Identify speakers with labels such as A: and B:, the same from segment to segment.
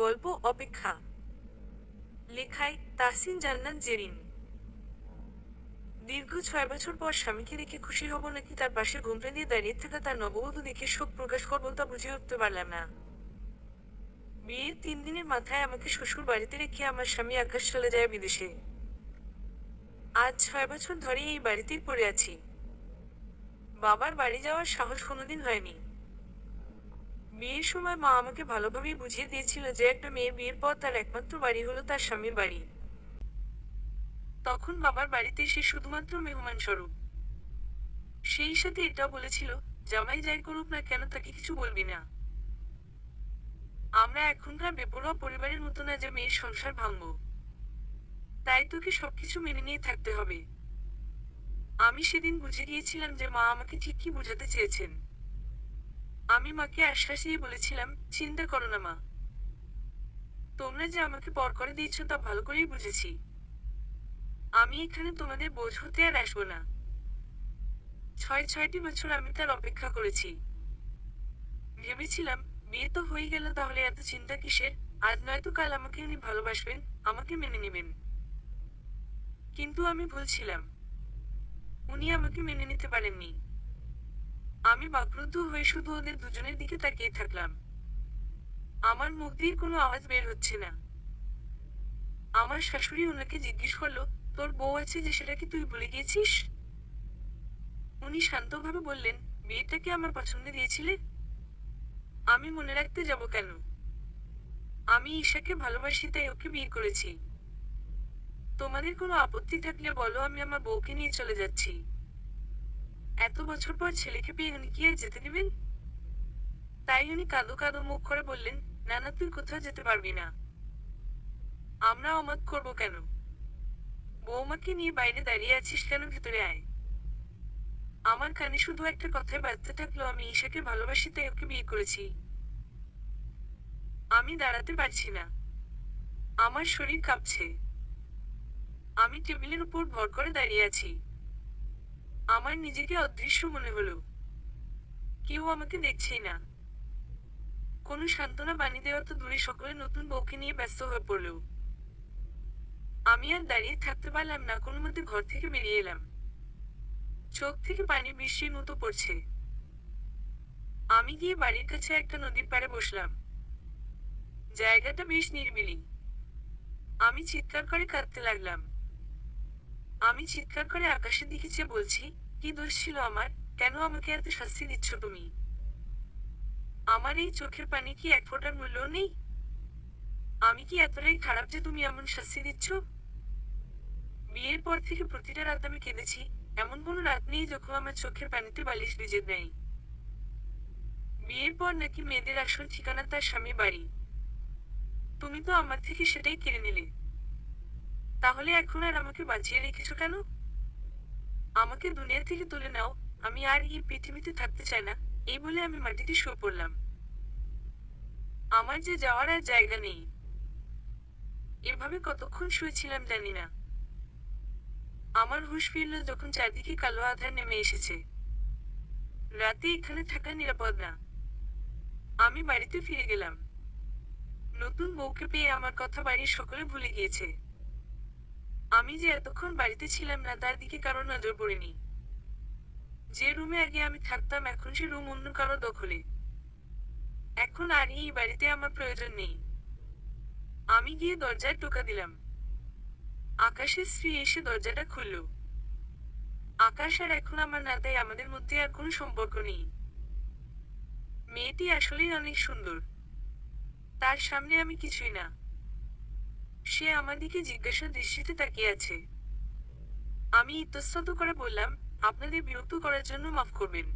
A: গল্প অপেক্ষা। লেখায় তাহসিন জান্নাত জেরিন। দীর্ঘ 6 বছর পর স্বামীকে দেখে খুশি হব নাকি তার পাশে ঘোমটা দিয়ে দাঁড়িয়ে থাকা তার নববধূ দেখে শোক প্রকাশ করবো তা বুঝে উঠতে পারলাম না। বিয়ের 3 দিনের মাথায় আমাকে শ্বশুর বাড়িতে রেখে আমার স্বামী আকাশ চলে যায় বিদেশে। আজ 6 বছর ধরে এই বাড়িতেই পড়ে আছি। বাবার বাড়ি যাওয়ার সাহস কোনোদিন হয়নি। বিয়ের সময় মা আমাকে ভালোভাবেই বুঝিয়ে দিয়েছিল যে একটা মেয়ের বিয়ের পর তার একমাত্র বাড়ি হলো তার স্বামীর বাড়ি। তখন বাবার বাড়িতে সে শুধুমাত্র মেহমান স্বরূপ। সেই সাথে এটাও বলেছিল, জামাই যাই করুক না কেন তাকে কিছু বলবি না। আমরা এখনকার বেপরোয়া পরিবারের মতো না যে মেয়ের সংসার ভাঙবো। তাই তোকে সবকিছু মেনে নিয়ে থাকতে হবে। আমি সেদিন বুঝে গিয়েছিলাম যে মা আমাকে ঠিক কি বোঝাতে চেয়েছেন। আমি মাকে আশ্বাস দিয়ে বলেছিলাম, চিন্তা করো না মা, তোমরা যে আমাকে পর করে দিয়েছ তা ভালো করেই বুঝেছি। আমি এখানে তোমাদের বোঝ হতে আর আসবো না। 6টি বছর আমি তার অপেক্ষা করেছি। ভেবেছিলাম, বিয়ে তো হয়ে গেল, তাহলে এত চিন্তা কিসের? আজ নয়তো কাল আমাকে উনি ভালোবাসবেন, আমাকে মেনে নেবেন। কিন্তু আমি ভুলছিলাম। উনি আমাকে মেনে নিতে পারেননি। আমি বাকরুদ্ধ হয়ে শুধু ওদের দুজনের দিকে তাকিয়ে থাকলাম। আমার মুখ দিয়ে কোনো আওয়াজ বের হচ্ছে না। আমার শাশুড়ি ওনাকে জিজ্ঞেস করলো, তোর বউ আছে যে সেটা কি তুই ভুলে গিয়েছিস? উনি শান্তভাবে বললেন, বিয়েটাকে আমার পছন্দে দিয়েছিলে? আমি মনে রাখতে যাব কেন? আমি ঈশাকে ভালোবাসি তাই ওকে বিয়ে করেছি। তোমাদের কোনো আপত্তি থাকলে বলো, আমি আমার বউকে নিয়ে চলে যাচ্ছি। এত বছর পর ছেলেকে পেয়ে উনি কি আর যেতে দিবেন? তাই উনি কাঁদো কাঁদো মুখ করে বললেন, না না, তুই কোথাও যেতে পারবি না। আমরা অমত করবো কেন? বৌমাকে নিয়ে বাইরে দাঁড়িয়ে আছিস কেন? ভেতরে আয়। আমার কানে শুধু একটা কথাই বাজতে থাকলো, আমি ঈশাকে ভালোবাসি তাই ওকে বিয়ে করেছি। আমি দাঁড়াতে পারছি না। আমার শরীর কাঁপছে। আমি টেবিলের উপর ভর করে দাঁড়িয়ে আছি। আমার নিজেকে অদৃশ্য মনে হলো। কেউ আমাকে দেখছেই না। কোনো সান্ত্বনা বাণী দেওয়া তো দূরে, সকলে নতুন বউকে নিয়ে ব্যস্ত হয়ে পড়ল। আমি আর দাঁড়িয়ে থাকতে পারলাম না, কোনো মতে ঘর থেকে বেরিয়ে এলাম। চোখ থেকে পানি বৃষ্টির মতো পড়ছে। আমি গিয়ে বাড়ির কাছে একটা নদীর পাড়ে বসলাম। জায়গাটা বেশ নিরিবিলি। আমি চিৎকার করে কাঁদতে লাগলাম। আমি চিৎকার করে আকাশের দিকে চেয়ে বলছি, কি দোষ ছিল আমার? কেন আমাকে এত শাস্তি দিচ্ছ তুমি? আমার এই চোখের পানি কি এক ফোঁটার মূল্য নেই? আমি কি এতটাই খারাপ যে তুমি এমন শাস্তি দিচ্ছ? বিয়ের পর থেকে প্রতিটা রাত আমি কেঁদেছি। এমন কোনো রাত নেই যখন আমার চোখের পানিতে বালিশ ভিজে নেই। বিয়ের পর নাকি মেয়েদের আসল ঠিকানা তার স্বামী বাড়ি। তুমি তো আমার থেকে সেটাই কেড়ে নিলে। তাহলে এখন আর আমাকে বাঁচিয়ে রেখেছো কেন? আমাকে দুনিয়া থেকে তুলে নাও। আমি আর এই পৃথিবীতে থাকতে চাই না। এই বলে আমি মাটিতে শুয়ে পড়লাম। আমার যে যাওয়ার আর জায়গা নেই। এভাবে কতক্ষণ শুয়েছিলাম জানি না। আমার হুঁশ ফিরল যখন চারদিকে কালো আঁধার নেমে এসেছে। রাতে এখানে থাকা নিরাপদ না। আমি বাড়িতে ফিরে গেলাম। নতুন বউকে পেয়ে আমার কথা বাড়ির সকলে ভুলে গিয়েছে। আমি যে এতক্ষণ বাড়িতে ছিলাম না তার দিকে কারো নজর পড়েনি। যে রুমে আগে আমি থাকতাম এখন সে রুম অন্য কারো দখলে। এখন আর এই বাড়িতে আমার প্রয়োজন নেই। আমি গিয়ে দরজায় টোকা দিলাম। আকাশের স্ত্রী এসে দরজাটা খুলল। আকাশ আর এখন আমার না, তাই আমাদের মধ্যে আর কোনো সম্পর্ক নেই। মেয়েটি আসলেই অনেক সুন্দর। তার সামনে আমি কিছুই না। সে আমার দিকে জিজ্ঞাসা দৃষ্টিতে তাকিয়ে আছে। আমি ইতস্তত করে বললাম, আপনাদের বিরক্ত করার জন্য মাফ করবেন।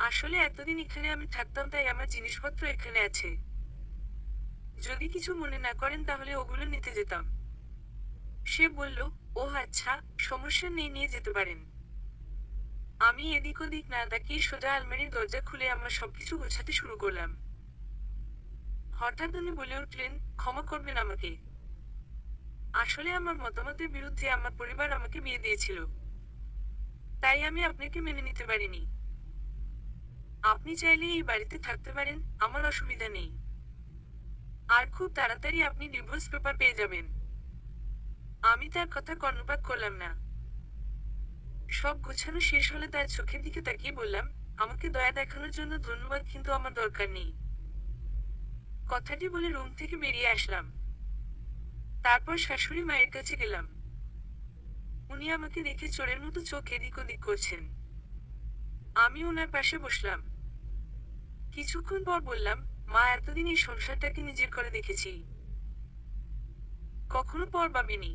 A: আসলে এতদিন এখানে আমি থাকতাম তাই আমার জিনিসপত্র এখানে আছে। যদি কিছু মনে না করেন তাহলে ওগুলো নিতে যেতাম। সে বলল, ও আচ্ছা, সমস্যা নেই, নিয়ে যেতে পারেন। আমি এদিক ওদিক না তাকিয়ে সোজা আলমারির দরজা খুলে আমার সবকিছু গোছাতে শুরু করলাম। হঠাৎ উনি বলে উঠলেন, ক্ষমা করবেন আমাকে। আসলে আমার মতামতের বিরুদ্ধে আমার পরিবার আমাকে বিয়ে দিয়েছিল। তাই আমি আপনাকে মেনে নিতে পারিনি। আপনি চাইলে এই বাড়িতে থাকতে পারেন, আমার অসুবিধা নেই। আর খুব তাড়াতাড়ি আপনি ডিভোর্স পেপার পেয়ে যাবেন। আমি তার কথা কর্ণপাত করলাম না। সব গোছানো শেষ হলে তার চোখের দিকে তাকিয়ে বললাম, আমাকে দয়া দেখানোর জন্য ধন্যবাদ, কিন্তু আমার দরকার নেই। কথাটি বলে রুম থেকে বেরিয়ে আসলাম। তারপর শাশুড়ি মায়ের কাছে গেলাম। উনি আমাকে দেখে চোরের মতো চোখ এদিক ওদিক করছেন। আমি ওনার পাশে বসলাম। কিছুক্ষণ পর বললাম, মা, এতদিন এই সংসারটাকে নিজের করে দেখেছি, কখনো পর ভাবিনি।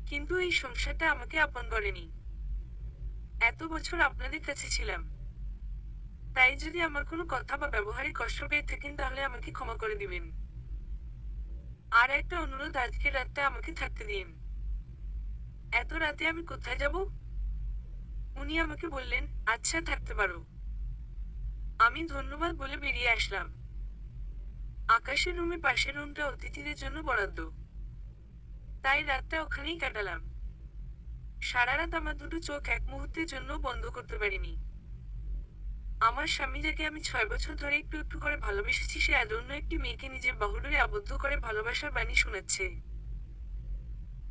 A: কিন্তু এই সংসারটা আমাকে আপন করেনি। এত বছর আপনাদের কাছে ছিলাম, তাই যদি আমার কোনো কথা বা ব্যবহারে কষ্ট পেয়ে থাকেন তাহলে আমাকে ক্ষমা করে দিবেন। আর একটা অনুরোধ, আজকের রাতটা আমাকে থাকতে দিন। এত রাতে আমি কোথায় যাব? উনি আমাকে বললেন, আচ্ছা, থাকতে পারো। আমি ধন্যবাদ বলে বেরিয়ে আসলাম। আকাশের রুমে পাশের রুমটা অতিথিদের জন্য বরাদ্দ, তাই রাতটা ওখানেই কাটালাম। সারা রাত আমার দুটো চোখ এক মুহূর্তের জন্য বন্ধ করতে পারিনি। আমার স্বামী, যাকে আমি 6 বছর ধরে একটু একটু করে ভালোবেসেছি, সে আজ অন্য একটি মেয়েকে নিজের বাহুডোরে আবদ্ধ করে ভালোবাসার বাণী শোনাচ্ছে।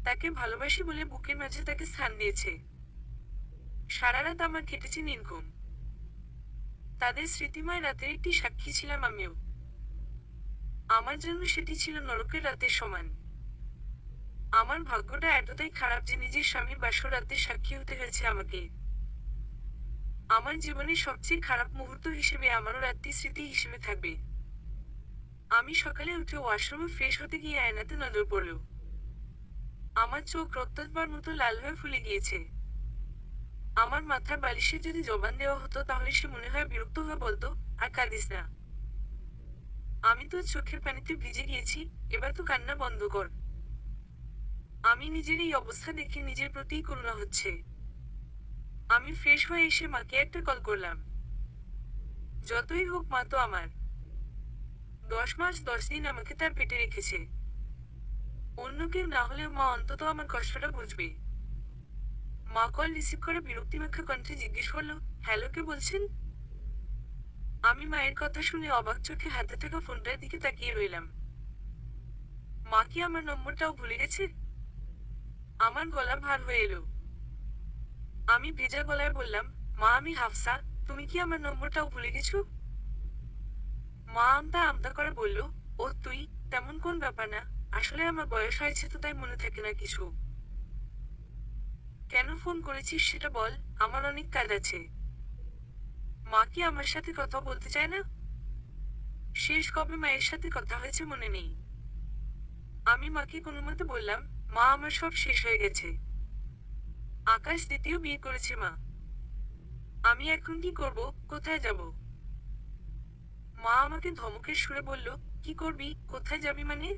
A: তাকে ভালোবাসি বলে বুকের মাঝে তাকে স্থান দিয়েছে। সারা রাত আমার কেটেছে নির্ঘুম। তাদের স্মৃতিময় রাতের একটি সাক্ষী ছিলাম আমিও। আমার জন্য সেটি ছিল নরকের রাতের সমান। আমার ভাগ্যটা এতটাই খারাপ যে নিজের স্বামীর বাসর রাতে সাক্ষী হতে হয়েছে আমাকে। আমার জীবনের সবচেয়ে খারাপ মুহূর্ত হিসেবে আমারও রাতটি স্মৃতি হিসেবে থাকবে। আমি সকালে উঠে ওয়াশরুমে ফ্রেশ হতে গিয়ে আয়নাতে নজর পড়ল। আমার চোখ রক্তবার মতো লাল হয়ে ফুলে গিয়েছে। আমার মাথার বালিশে যদি জবান দেওয়া হতো তাহলে সে মনে হয় বিরক্ত হয়ে বলতো, আর কাঁদিস না। আমি তো চোখের পানিতে ভিজে গিয়েছি, এবার তো কান্না বন্ধ কর। আমি নিজের এই অবস্থা দেখে নিজের প্রতিই করুণা হচ্ছে। আমি ফ্রেশ হয়ে এসে মাকে একটা কল করলাম। যতই হোক, মা তো আমার। 10 মাস 10 দিন আমাকে তার পেটে রেখেছে। অন্য কেউ না হলেও মা অন্তত আমার কষ্টটা বুঝবে। মা কল রিসিভ করে বিরক্তিমাখা কণ্ঠে জিজ্ঞেস করলো, হ্যালো, কে বলছেন? আমি মায়ের কথা শুনে অবাক চোখে হাতে থাকা ফোনটার দিকে তাকিয়ে রইলাম। মা কি আমার নম্বরটাও ভুলে গেছে? আমার গলা ভার হয়ে এলো। আমি ভেজা গলায় বললাম, মা, আমি হাফসা, তুমি কি আমার নম্বরটাও ভুলে গেছো? মা আমতা আমতা করে বলল, ও তুই, তেমন কোন ব্যাপার না, আসলে আমার বয়স হয়েছে তো তাই মনে থাকে না কিছু। কেন ফোন করেছিস সেটা বল, আমার অনেক কাজ আছে। মা কি আমার সাথে কথা বলতে চায় না? শেষ কবে মায়ের সাথে কথা হয়েছে মনে নেই। আমি মাকে কোনো মতে বললাম, মা, আমার সব শেষ হয়ে গেছে। আকাশ দ্বিতীয় বিয়ে করেছে মা। আমি এখন কি করব, কোথায় যাব? মা আমাকে ধমকের সুরে বলল, কি করবি, কোথায় যাবি মানে?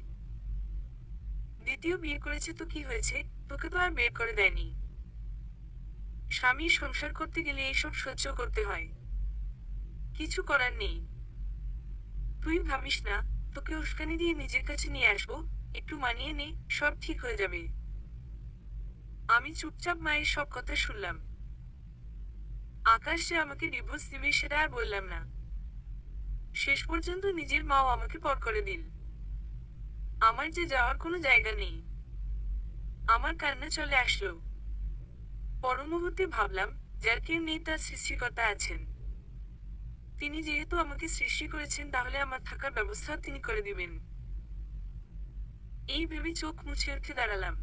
A: দ্বিতীয় বিয়ে করেছে তো কি হয়েছে, তোকে তো আর বের করে দেয়নি। স্বামীর সংসার করতে গেলে এসব সহ্য করতে হয়। কিছু করার নেই। তুই ভাবিস না, তোকে উস্কানি দিয়ে নিজের কাছে নিয়ে আসবো, একটু মানিয়ে নে, সব ঠিক হয়ে যাবে। আমি চুপচাপ মায়ের সব কথা শুনলাম। আকাশ যে আমাকে ডিভোর্স দিবে সেটা আর বললাম না। শেষ পর্যন্ত নিজের মাও আমাকে পর করে দিল। আমার যে যাওয়ার কোনো জায়গা নেই। আমার কান্না চলে আসলো। পর মুহূর্তে ভাবলাম, যার কেউ নেই তার সৃষ্টিকর্তা আছেন। তিনি যেহেতু আমাকে সৃষ্টি করেছেন তাহলে আমার থাকার ব্যবস্থা তিনি করে দিবেন। এই ভেবে চোখ মুছে উঠে দাঁড়ালাম।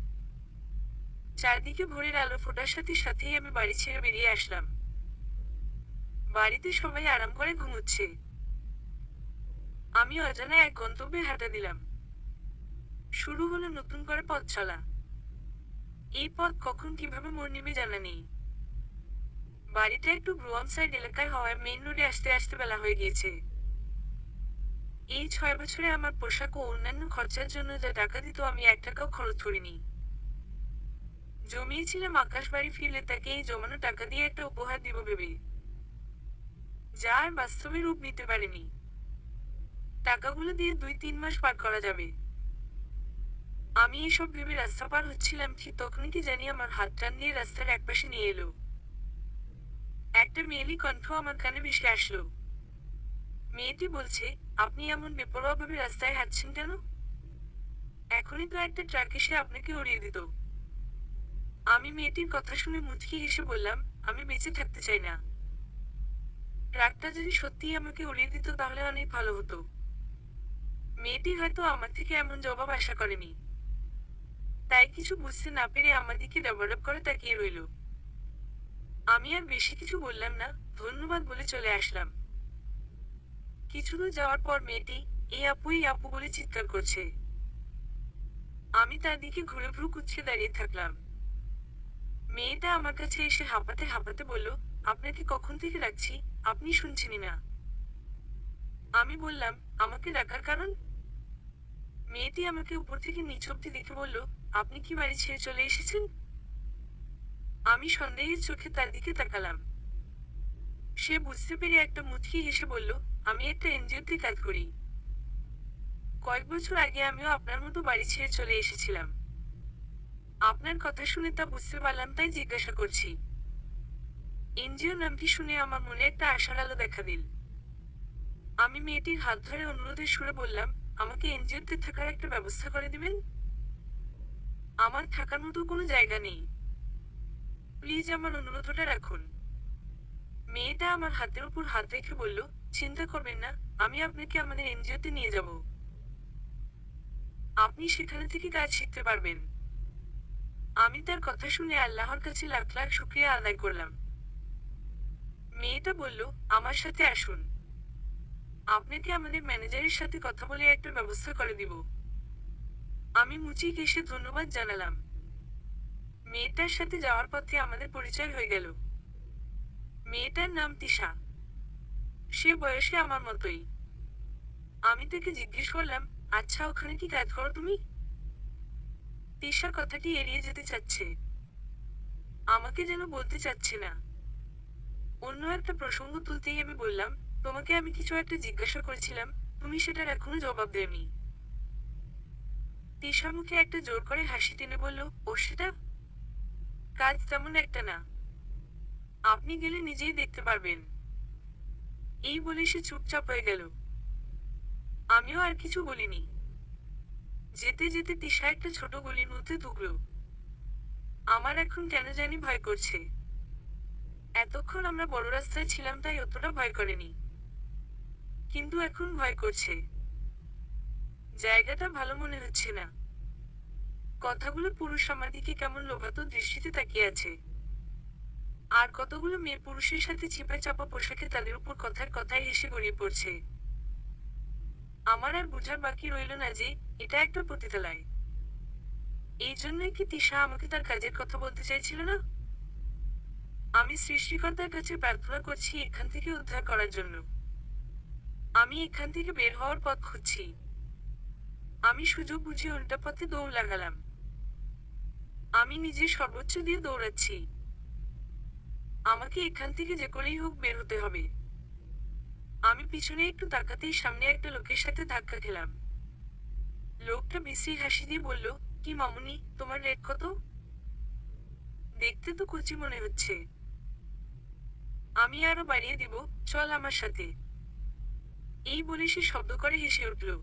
A: চারদিকে ভোরের আলো ফোটার সাথে সাথেই আমি বাড়ি ছেড়ে বেরিয়ে আসলাম। বাড়িতে সবাই আরাম করে ঘুমোচ্ছে। আমি অজানা এক গন্তব্যে হাঁটা দিলাম। শুরু হলো নতুন করে পথ চলা। এই পথ কখন কিভাবে মোড় নেবে জানা নেই। বাড়িটা একটু ব্রুয়াম সাইড এলাকায় হওয়ায় মেইন রোডে আসতে আসতে বেলা হয়ে গিয়েছে। এই 6 বছরে আমার পোশাক ও অন্যান্য খরচার জন্য যা টাকা দিত আমি 1 টাকাও খরচ করিনি। জমিয়েছিলাম আকাশ বাড়ি ফিরলে তাকে এই জমানো টাকা দিয়ে একটা উপহার দিব ভেবে, যা আর বাস্তবে রূপ নিতে পারেনি। টাকাগুলো দিয়ে 2-3 মাস পার করা যাবে। আমি এসব ভেবে রাস্তা পার হচ্ছিলাম, ঠিক তখনই কি জানি আমার হাত টান দিয়ে রাস্তার একপাশে নিয়ে এলো। একটা মেয়েলি কণ্ঠ আমার কানে ভেসে আসলো। মেয়েটি বলছে, আপনি এমন বেপরোয়াভাবে রাস্তায় হাঁটছেন কেন? এখনই তো একটা ট্রাক এসে আপনাকে উড়িয়ে দিত। আমি মেয়েটির কথা শুনে মুচকি হেসে বললাম, আমি বেঁচে থাকতে চাই না। ট্রাকটা যদি সত্যিই আমাকে উড়িয়ে দিত তাহলে অনেক ভালো হতো। মেয়েটি হয়তো আমার থেকে এমন জবাব আশা করেনি। তাই কিছু বুঝতে না পেরে আমার দিকে ডবাডব করে তাকিয়ে রইল। আমি আর বেশি কিছু বললাম না, ধন্যবাদ বলে চলে আসলাম। কিছু দূর যাওয়ার পর মেয়েটি, এই আপু বলে চিৎকার করছে। আমি তার দিকে ঘুরে ভ্রু কুঁচকে দাঁড়িয়ে থাকলাম। মেয়েটা আমার কাছে এসে হাঁপাতে হাঁপাতে বলল, আপনাকে কখন থেকে ডাকছি, আপনি শুনছেনই না। আমি বললাম, আমাকে ডাকার কারণ? মেয়েটি আমাকে উপর থেকে নিচ অব্দি দেখে বলল, আপনি কি বাড়ি ছেড়ে চলে এসেছেন? আমি সন্দেহের চোখে তার দিকে তাকালাম। সে বুঝতে পেরে একটা মুচকি হেসে বলল, আমি একটা এনজিওতে কাজ করি। কয়েক বছর আগে আমিও আপনার মতো বাড়ি ছেড়ে চলে এসেছিলাম। আপনার কথা শুনে তা বুঝতে পারলাম তাই জিজ্ঞাসা করছি। এনজিও নামটি শুনে আমার মনে একটা আশার আলো দেখা দিল। আমি মেয়েটির হাত ধরে অনুরোধের সুরে বললাম, আমাকে এনজিওতে থাকার একটা ব্যবস্থা করে দিবেন? আমার থাকার মতো কোনো জায়গা নেই। প্লিজ আমার অনুরোধটা রাখুন। মেয়েটা আমার হাতের উপর হাত রেখে বলল, চিন্তা করবেন না, আমি আপনাকে আমাদের এনজিওতে নিয়ে যাব। আপনি সেখানে থেকে কাজ শিখতে পারবেন। আমি তার কথা শুনে আল্লাহর কাছে লাখ লাখ শুকরিয়া আদায় করলাম। মেয়েটা বলল, আমার সাথে আসুন। আপনাকে আমাদের ম্যানেজারের সাথে কথা বলে একটা ব্যবস্থা করে দিব। আমি মুচি হেসে ধন্যবাদ জানালাম। মেয়েটার সাথে যাওয়ার পথে আমাদের পরিচয় হয়ে গেল। মেয়েটার নাম তিশা। সে বয়সে আমার মতোই। আমি তাকে জিজ্ঞেস করলাম, আচ্ছা ওখানে কি কাজ করো তুমি? তিশা কথাটি এড়িয়ে যেতে চাচ্ছে। আমাকে যেন বলতে চাচ্ছে না। অন্য একটা প্রসঙ্গ তুলতেই আমি বললাম, তোমাকে আমি কিছু একটা জিজ্ঞাসা করেছিলাম, তুমি সেটার এখনো জবাব দেওনি। তিশা মুখে একটা জোর করে হাসি টেনে বলল, ও সেটা? কাজ তেমন একটা না। আপনি গেলে নিজেই দেখতে পারবেন। এই বলে সে চুপচাপ হয়ে গেল। আমিও আর কিছু বলিনি। যেতে যেতে তিশা একটা ছোট গলির মধ্যে ঢুকলো। আমার এখন কেন জানি ভয় করছে। এতক্ষণ আমরা বড় রাস্তায় ছিলাম তাই অতটা ভয় করেনি। কিন্তু এখন ভয় করছে। জায়গাটা ভালো মনে হচ্ছে না। কথাগুলো পুরুষ আমার দিকে কেমন লোভাতো দৃষ্টিতে তাকিয়ে আছে। আর কতগুলো মেয়ে পুরুষের সাথে চিপা চাপা পোশাকে তাদের উপর কথার কথায় হেসে গড়িয়ে পড়ছে। আমার আর বোঝার বাকি রইল না যে এটা একটা পতিতালয়। এই জন্যই কি তিশা আমাকে তার কাজের কথা বলতে চাইছিল না? আমি সৃষ্টিকর্তার কাছে প্রার্থনা করছি এখান থেকে উদ্ধার করার জন্য। আমি এখান থেকে বের হওয়ার পথ খুঁজছি। আমি সুযোগ বুঝে উল্টা পথে দৌড় লাগালাম। আমি নিজের সর্বোচ্চ দিয়ে দৌড়াচ্ছি। আমাকে এখান থেকে যে করেই হোক বের হতে হবে। আমি পিছনে একটু তাকাতেই সামনে একটা লোকের সাথে ধাক্কা খেলাম। লোকটা বিশ্রী হাসি দিয়ে বলল, কি মামুনি, তোমার রেট কত? দেখতে তো কচি মনে হচ্ছে। আমি আরো বাড়িয়ে দিব, চল আমার সাথে। এই বলে সে শব্দ করে হেসে উঠল।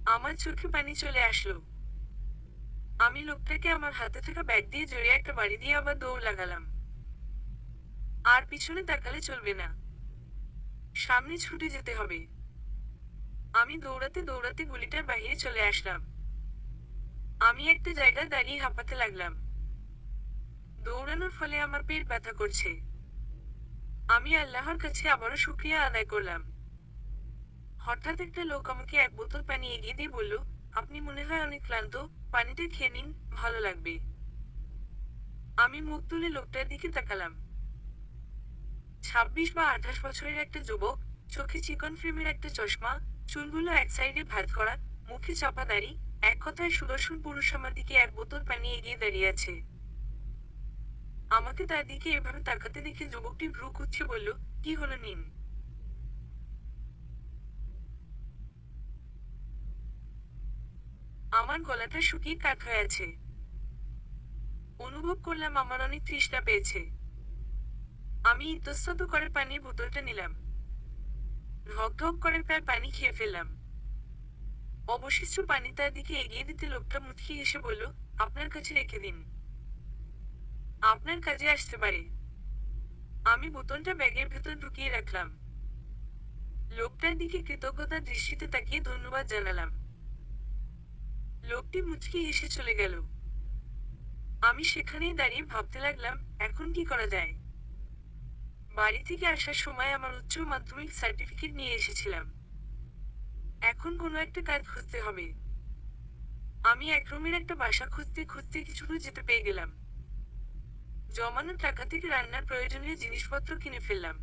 A: আমার চোখে পানি চলে আসলো। আমি লোকটাকে আমার হাতে থাকা ব্যাগ দিয়ে জড়িয়ে একটা বাড়ি দিয়ে আবার দৌড় লাগালাম। আর পিছনে তাকালে চলবে না। সামনে ছুটে যেতে হবে। আমি দৌড়াতে দৌড়াতে গলিটার বাইরে চলে আসলাম। আমি একটা জায়গায় দাঁড়িয়ে হাঁপাতে লাগলাম। দৌড়ানোর ফলে আমার পেট ব্যথা করছে। আমি আল্লাহর কাছে আবারও শুকরিয়া আদায় করলাম। হঠাৎ একটা লোক আমাকে এক বোতল পানি এগিয়ে দিয়ে বলল, আপনি মনে হয় অনেক ক্লান্ত, পানিটা খেয়ে নিন, ভালো লাগবে। আমি মুখ তুলে লোকটার দিকে তাকালাম। 26 বা 28 বছরের একটা যুবক, চোখে চিকন ফ্রেমের একটা চশমা, চুলগুলো এক সাইডে ভাঁজ করা, মুখে চাপা দাড়ি, এক কথায় সুদর্শন পুরুষ আমার দিকে এক বোতল পানি এগিয়ে দাঁড়িয়ে আছে। আমাকে তার দিকে এভাবে তাকাতে দেখে যুবকটি ভ্রু কুঁচকে বলল, কি হলো নিন। আমার গলাটা শুকিয়ে কাঠ হয়ে আছে। অনুভব করলাম আমার অনেক তৃষ্ণা পেয়েছে। আমি ইতস্তত করে পানির বোতলটা নিলাম। ঢক ঢক করে প্রায় পানি খেয়ে ফেললাম। অবশিষ্ট পানি তার দিকে এগিয়ে দিতে লোকটা মুচকি এসে বলল, আপনার কাছে রেখে দিন, আপনার কাজে আসতে পারে। আমি বোতলটা ব্যাগের ভেতর ঢুকিয়ে রাখলাম। লোকটার দিকে কৃতজ্ঞতার দৃষ্টিতে তাকিয়ে ধন্যবাদ জানালাম। লোকটি মুচকি এসে চলে গেল। আমি সেখানেই দাঁড়িয়ে ভাবতে লাগলাম, এখন কি করা যায়। বাড়ি থেকে আসার সময় আমার উচ্চ মাধ্যমিক সার্টিফিকেট নিয়ে এসেছিলাম। এখন কোনো একটা কাজ খুঁজতে হবে। আমি এক রুমের একটা বাসা খুঁজতে খুঁজতে কিছু দূর যেতে পেয়ে গেলাম। জমানো টাকা থেকে রান্নার প্রয়োজনীয় জিনিসপত্র কিনে ফেললাম।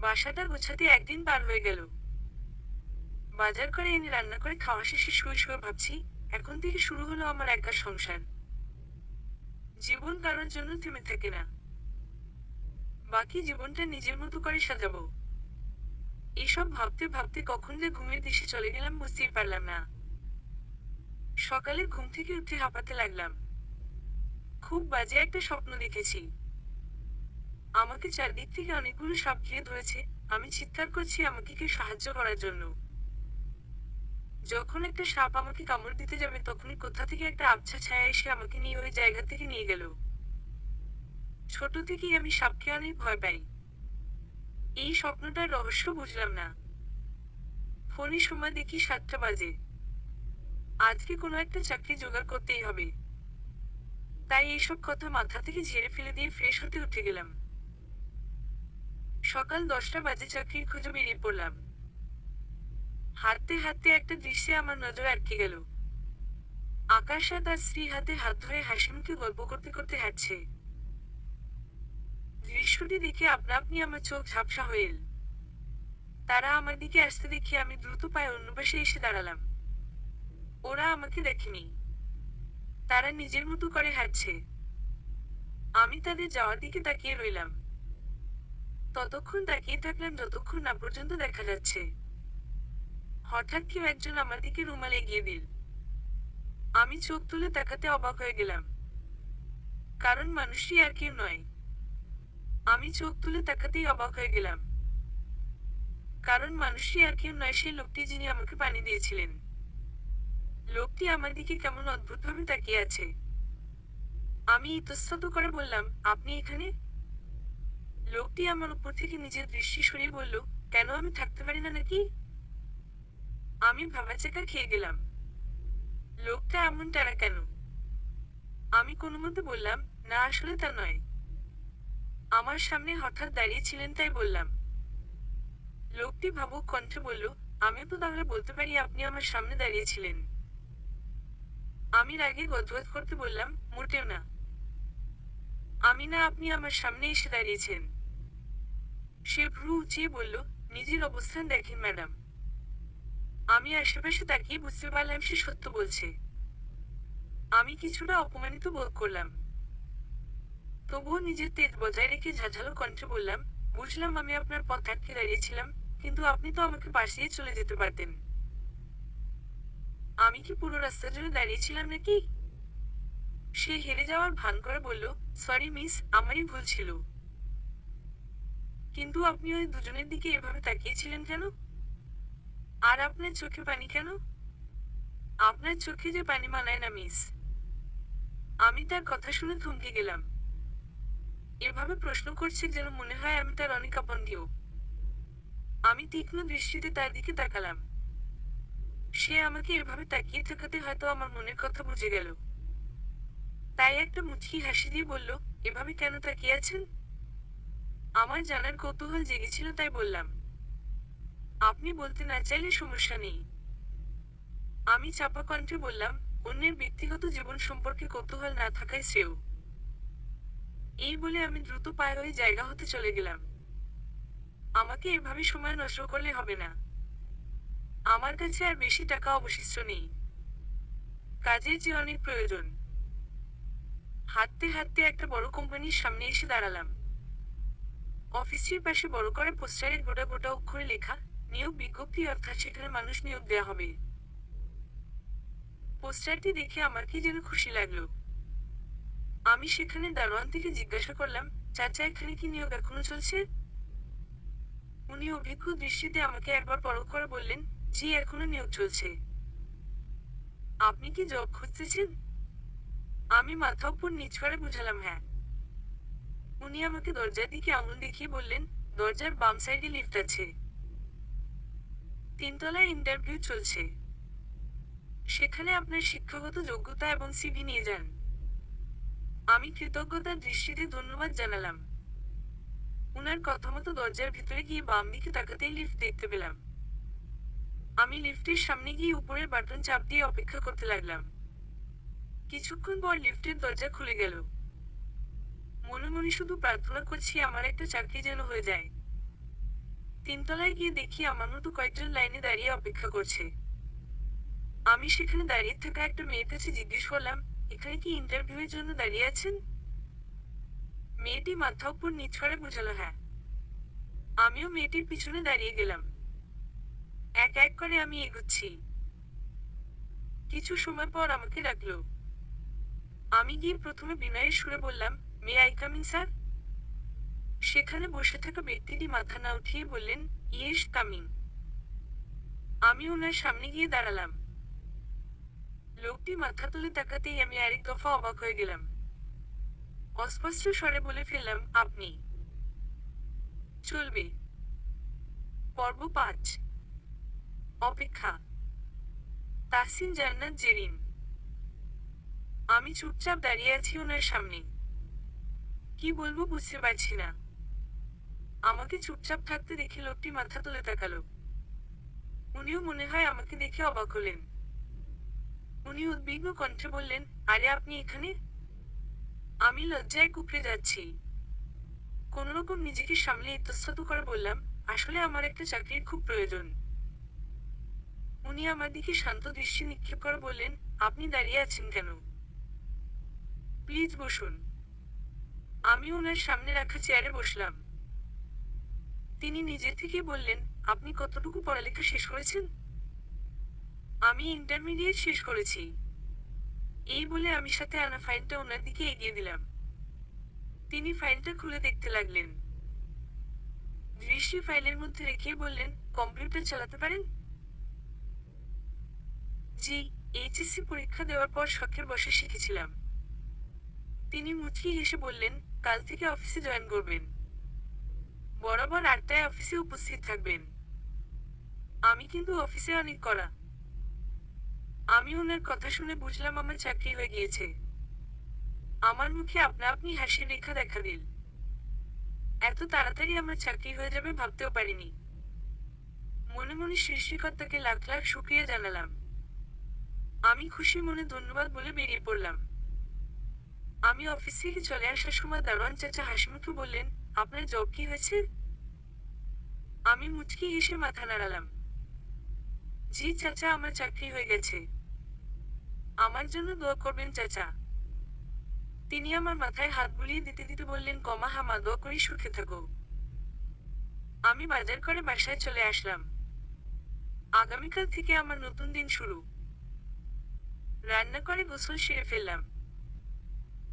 A: বাসাটা গোছাতে একদিন পার হয়ে গেল। বাজার করে এনে রান্না করে খাওয়া শেষে শুয়ে শুয়ে ভাবছি, এখন থেকে শুরু হলো আমার একা সংসার। জীবন কারোর জন্য থেমে থাকে না। বাকি জীবনটা নিজের মতো করে সাজাবো। এসব ভাবতে ভাবতে কখন যে ঘুমের দেশে চলে গেলাম বুঝতেই পারলাম না। সকালে ঘুম থেকে উঠে হাঁপাতে লাগলাম। খুব বাজে একটা স্বপ্ন দেখেছি। আমাকে চারদিক থেকে অনেকগুলো সাপ ঘিরে ধরেছে। আমি চিৎকার করছি আমাকে কেউ সাহায্য করার জন্য। যখন একটা সাপ আমাকে কামড় দিতে যাবে তখনই কোথা থেকে একটা আবছা ছায়া এসে আমাকে নিয়ে ওই জায়গা থেকে নিয়ে গেল। ছোট থেকেই আমি সাপকে অনেক ভয় পাই। এই স্বপ্নটার রহস্য বুঝলাম না। ফোনে সময় দেখি 7টা বাজে। আজকে কোনো একটা চাকরি জোগাড় করতেই হবে। তাই এইসব কথা মাথা থেকে ঝেড়ে ফেলে দিয়ে ফ্রেশ হতে উঠে গেলাম। সকাল 10টা বাজে চাকরির খোঁজে বেরিয়ে পড়লাম। হাঁটতে হাঁটতে একটা দৃশ্যে আমার নজর আটকে গেল। আকাশ আর তার স্ত্রী হাতে হাত ধরে হাসিমুখে গল্প করতে করতে হাঁটছে। দৃশ্যটি দেখে আপনা আপনি আমার চোখ ঝাপসা হয়ে এল। তারা আমার দিকে আসতে দেখে আমি দ্রুত পায়ে অন্য পাশে এসে দাঁড়ালাম। ওরা আমাকে দেখেনি। তারা নিজের মতো করে হাঁটছে। আমি তাদের যাওয়ার দিকে তাকিয়ে রইলাম। ততক্ষণ তাকিয়ে থাকলাম যতক্ষণ না পর্যন্ত দেখা যাচ্ছে। হঠাৎ কেউ একজন আমার দিকে রুমাল এগিয়ে দিল। আমি চোখ তুলে তাকাতে অবাক হয়ে গেলাম। কারণ মানুষটি আর কেউ নয়। আমি চোখ তুলে তাকাতেই অবাক হয়ে গেলাম। কারণ মানুষটি আর কেউ নয়, সেই লোকটি যিনি আমাকে পানি দিয়েছিলেন। লোকটি আমার দিকে কেমন অদ্ভুতভাবে তাকিয়ে আছে। আমি ইতস্তত করে বললাম, আপনি এখানে? লোকটি আমার উপর থেকে নিজের দৃষ্টি সরিয়ে বলল, কেন আমি থাকতে পারি না নাকি? আমি ভাবাচাকা খেয়ে গেলাম। লোকটা এমন টানা কেন? আমি কোনো মতে বললাম, না আসলে তা নয়। আমার সামনে হঠাৎ দাঁড়িয়ে ছিলেন তাই বললাম। লোকটি ভাবুক কণ্ঠে বলল, আমিও তো তাহলে বলতে পারি আপনি আমার সামনে দাঁড়িয়েছিলেন। আমি রাগে গদগদ করতে বললাম, মোটেও না। আমি না, আপনি আমার সামনে এসে দাঁড়িয়েছেন। সে ভ্রু উঁচিয়ে বলল, নিজের অবস্থান দেখেন ম্যাডাম। আমি আশেপাশে তাকিয়ে বুঝতে পারলাম সে সত্য বলছে। আমি কিছুটা অপমানিত বোধ করলাম। তবুও নিজের তেজ বজায় রেখে ঝাঁঝালো কণ্ঠে বললাম, বুঝলাম আমি আপনার পথ আটকে দাঁড়িয়েছিলাম, কিন্তু আপনি তো আমাকে পাশ দিয়ে চলে যেতে পারতেন। আমি কি পুরো রাস্তা জুড়ে দাঁড়িয়েছিলাম নাকি? সে হেরে যাওয়ার ভান করে বলল, সরি মিস, আমারই ভুল ছিল। কিন্তু আপনি ওই দুজনের দিকে এভাবে তাকিয়েছিলেন কেন? আর আপনার চোখে পানি কেন? আপনার চোখে যে পানি মানায় না মিস। আমি তার কথা শুনে থমকে গেলাম। এভাবে প্রশ্ন করছে যেন মনে হয় আমি তার অনেক আপন কেউ। আমি তীক্ষ্ণ দৃষ্টিতে তার দিকে তাকালাম। সে আমাকে এভাবে তাকিয়ে থাকাতে হয়তো আমার মনের কথা বুঝে গেল। তাই একটা মুচকি হাসি দিয়ে বলল, এভাবে কেন তাকিয়ে আছেন? আমার জানার কৌতূহল জেগেছিল তাই বললাম। আপনি বলতে না চাইলে সমস্যা নেই। আমি চাপা কণ্ঠে বললাম, অন্যের ব্যক্তিগত জীবন সম্পর্কে কৌতূহল না থাকাই শ্রেয়। এই বলে আমি দ্রুত পায়ে ওই জায়গা হতে চলে গেলাম। আমাকে এভাবে সময় নষ্ট করলে হবে না। আমার কাছে আর বেশি টাকা অবশিষ্ট নেই। কাজের যে অনেক প্রয়োজন। হাঁটতে হাঁটতে একটা বড় কোম্পানির সামনে এসে দাঁড়ালাম। অফিসটির পাশে বড় করে পোস্টারে গোটা গোটা অক্ষরে লেখা, নিয়োগ বিজ্ঞপ্তি, অর্থাৎ সেখানে মানুষ নিয়োগ দেওয়া হবে। পোস্টারটি দেখে আমার কি যেন খুশি লাগলো। আমি সেখানে দারোয়ান থেকে জিজ্ঞাসা করলাম, চাচা এখানে কি নিয়োগ এখনো চলছে? উনি অভিজ্ঞ দৃষ্টিতে আমাকে একবার পরখ করে বললেন, জি এখনো নিয়োগ চলছে। আপনি কি জব খুঁজতেছেন? আমি মাথা উপর নিচ করে বুঝালাম হ্যাঁ। উনি আমাকে দরজার দিকে আঙুল দেখিয়ে বললেন, দরজার বাম সাইডে লিফট আছে। 3 তলায় ইন্টারভিউ চলছে। সেখানে আপনার শিক্ষাগত যোগ্যতা এবং সিভি নিয়ে যান। আমি কৃতজ্ঞতার দৃষ্টিতে ধন্যবাদ জানালাম। উনার কথা মতো দরজার ভিতরে গিয়ে বাম দিকে তাকাতেই লিফট দেখতে পেলাম। আমি লিফটের সামনে গিয়ে উপরের বাটন চাপ দিয়ে অপেক্ষা করতে লাগলাম। কিছুক্ষণ পর লিফটের দরজা খুলে গেল। মনে মনে শুধু প্রার্থনা করছি আমার একটা চাকরি যেন হয়ে যায়। 3 তলায় গিয়ে দেখি আমার মতো কয়েকজন লাইনে দাঁড়িয়ে অপেক্ষা করছে। আমি সেখানে দাঁড়িয়ে থাকা একটা মেয়ের কাছে জিজ্ঞেস করলাম, এখানে কি ইন্টারভিউ এর জন্য দাঁড়িয়ে আছেন? মেয়েটি মাথা উপর নিচ করে বুঝালো হ্যাঁ। আমিও মেয়েটির পিছনে দাঁড়িয়ে গেলাম। এক এক করে আমি এগুচ্ছি। কিছু সময় পর আমাকে ডাকলো। আমি গিয়ে প্রথমে বিনয়ের সুরে বললাম, may I come in sir? সেখানে বসে থাকা ব্যক্তিটি মাথা না উঠিয়ে বললেন, ইয়েস কামিং। আমি ওনার সামনে গিয়ে দাঁড়ালাম। লোকটি মাথা তুলে তাকাতেই আমি আরেক দফা অবাক হয়ে গেলাম। অস্পষ্ট স্বরে বলে ফেললাম, আপনি। চলবে। পর্ব 5। অপেক্ষা। তাহসিন জান্নাত জেরিন। আমি চুপচাপ দাঁড়িয়ে আছি ওনার সামনে। কি বলবো বুঝতে পারছি না। আমাকে চুপচাপ থাকতে দেখে লোকটি মাথা তুলে তাকালো। উনিও মনে হয় আমাকে দেখে অবাক হলেন। উনি উদ্বিগ্ন কণ্ঠে বললেন, আরে আপনি এখানে? আমি লজ্জায় কুঁকড়ে যাচ্ছি। কোনোরকম নিজেকে সামলে ইতস্তত করে বললাম, আসলে আমার একটা চাকরির খুব প্রয়োজন। উনি আমার দিকে শান্ত দৃষ্টি নিক্ষেপ করে বললেন, আপনি দাঁড়িয়ে আছেন কেন? প্লিজ বসুন। আমি ওনার সামনে রাখা চেয়ারে বসলাম। তিনি নিজে থেকে বললেন, আপনি কতটুকু পড়ালেখা শেষ করেছেন? আমি ইন্টারমিডিয়েট শেষ করেছি। এই বলে আমি সাথে আনা ফাইলটা ওনার দিকে এগিয়ে দিলাম। তিনি ফাইলটা খুলে দেখতে লাগলেন। দৃষ্টি ফাইলের মধ্যে রেখে বললেন, কম্পিউটার চালাতে পারেন? জি, এইচএসসি পরীক্ষা দেওয়ার পর শখের বসে শিখেছিলাম। তিনি মুচকি হেসে বললেন, কাল থেকে অফিসে জয়েন করবেন। বরাবর 8টায় অফিসে উপস্থিত থাকবেন। আমি কিন্তু অফিসে অনেক কড়া। আমি ওনার কথা শুনে বুঝলাম আমার চাকরি হয়ে গিয়েছে। আমার মুখে আপনা আপনি হাসির রেখা দেখা দিল। এত তাড়াতাড়ি আমার চাকরি হয়ে যাবে ভাবতেও পারিনি। মনে মনে সৃষ্টিকর্তাকে লাখ লাখ শুকরিয়া জানালাম। আমি খুশি মনে ধন্যবাদ বলে বেরিয়ে পড়লাম। আমি অফিস থেকে চলে আসার সময় দারোয়ান চাচা হাসিমুখে বললেন, আপনার জব কি হয়েছে? আমি মুচকি হেসে মাথা নাড়ালাম। জি চাচা, আমার চাকরি হয়ে গেছে। আমার জন্য দোয়া করবেন চাচা। তিনি আমার মাথায় হাত বুলিয়ে দিতে দিতে বললেন, কমা হামা, দোয়া করি সুখে থাকো। আমি বাজার করে বাসায় চলে আসলাম। আগামীকাল থেকে আমার নতুন দিন শুরু। রান্না করে গোসল সেরে ফেললাম।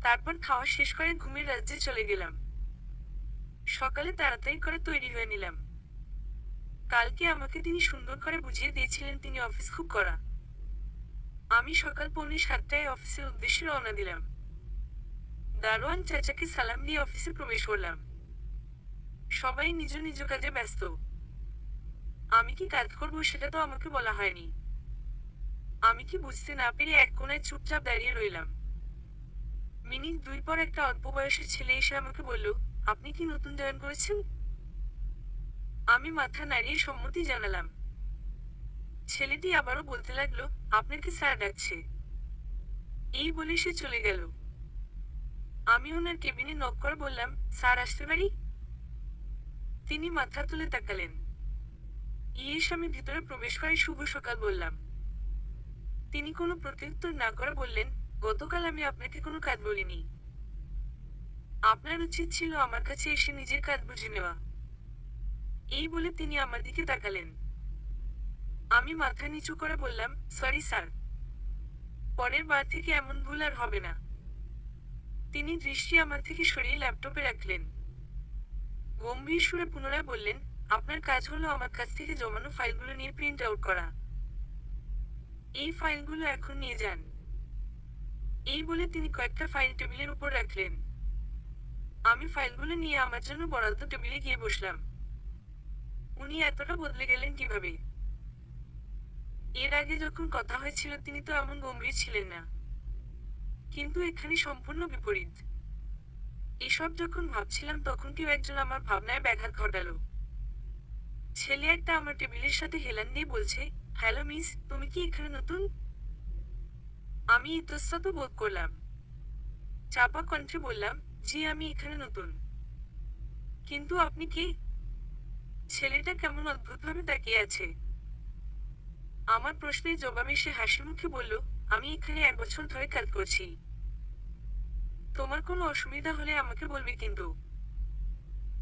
A: তারপর খাওয়া শেষ করে ঘুমের রাজ্যে চলে গেলাম। সকালে তাড়াতাড়ি করে তৈরি হয়ে নিলাম। কালকে আমাকে তিনি সুন্দর করে বুঝিয়ে দিয়েছিলেন তিনি অফিস খুব কড়া। আমি সকাল 6:45টায় অফিসের উদ্দেশ্যে রওনা দিলাম। দারোয়ান চাচাকে সালাম দিয়ে অফিসে প্রবেশ করলাম। সবাই নিজ নিজ কাজে ব্যস্ত। আমি কি কাজ করব সেটা তো আমাকে বলা হয়নি। আমি কি বুঝতে না পেরে এক কোণায় চুপচাপ দাঁড়িয়ে রইলাম। মিনিট 2 পর একটা অল্প বয়সের ছেলে এসে আমাকে বলল, আপনি কি নতুন জয়েন করেছেন? আমি মাথা নাড়িয়ে সম্মতি জানালাম। ছেলেটি আবারও বলতে লাগলো, আপনাকে স্যার ডাকছে। এই বলে সে চলে গেল। আমি ওনার কেবিনে নক করে বললাম, স্যার আসতে পারি? তিনি মাথা তুলে তাকালেন। ইয়েস, আমি ভিতরে প্রবেশ করে শুভ সকাল বললাম। তিনি কোনো প্রত্যুত্তর না করে বললেন, গতকাল আমি আপনাকে কোনো কাজ বলিনি। আপনার উচিত ছিল আমার কাছে এসে নিজের কাজ বুঝে নেওয়া। এই বলে তিনি আমার দিকে তাকালেন। আমি মাথা নিচু করে বললাম, সরি স্যার। পরের বার থেকে এমন ভুল আর হবে না। তিনি দৃষ্টি আমার থেকে সরিয়ে ল্যাপটপে রাখলেন। গম্ভীর সুরে পুনরায় বললেন, আপনার কাজ হলো আমার কাছ থেকে জমানো ফাইলগুলো নিয়ে প্রিন্ট আউট করা। এই ফাইলগুলো এখন নিয়ে যান। এই বলে তিনি কয়েকটা ফাইল টেবিলের উপর রাখলেন। আমি ফাইলগুলো নিয়ে আমার জন্য বরাদ্দ টেবিলে গিয়ে বসলাম। উনি এতটা বদলে গেলেন কিভাবে? এর আগে যখন কথা হয়েছিল তিনি তো এমন গম্ভীর ছিলেন না, কিন্তু এখানে সম্পূর্ণ বিপরীত। এসব যখন ভাবছিলাম তখন কেউ একজন আমার ভাবনায় ব্যাঘাত ঘটালো। ছেলে একটা আমার টেবিলের সাথে হেলান দিয়ে বলছে, হ্যালো মিস, তুমি কি এখানে নতুন? আমি ইতস্তত বোধ করলাম। চাপা কণ্ঠে বললাম, জি আমি এখানে নতুন। কিন্তু আপনি কে? ছেলেটা কেমন অদ্ভুতভাবে তাকিয়ে আছে। আমার প্রশ্নের জবাবে সে হাসি মুখে বলল, আমি এখানে 1 বছর ধরে কাজ করছি। তোমার কোনো অসুবিধা হলে আমাকে বলবে কিন্তু।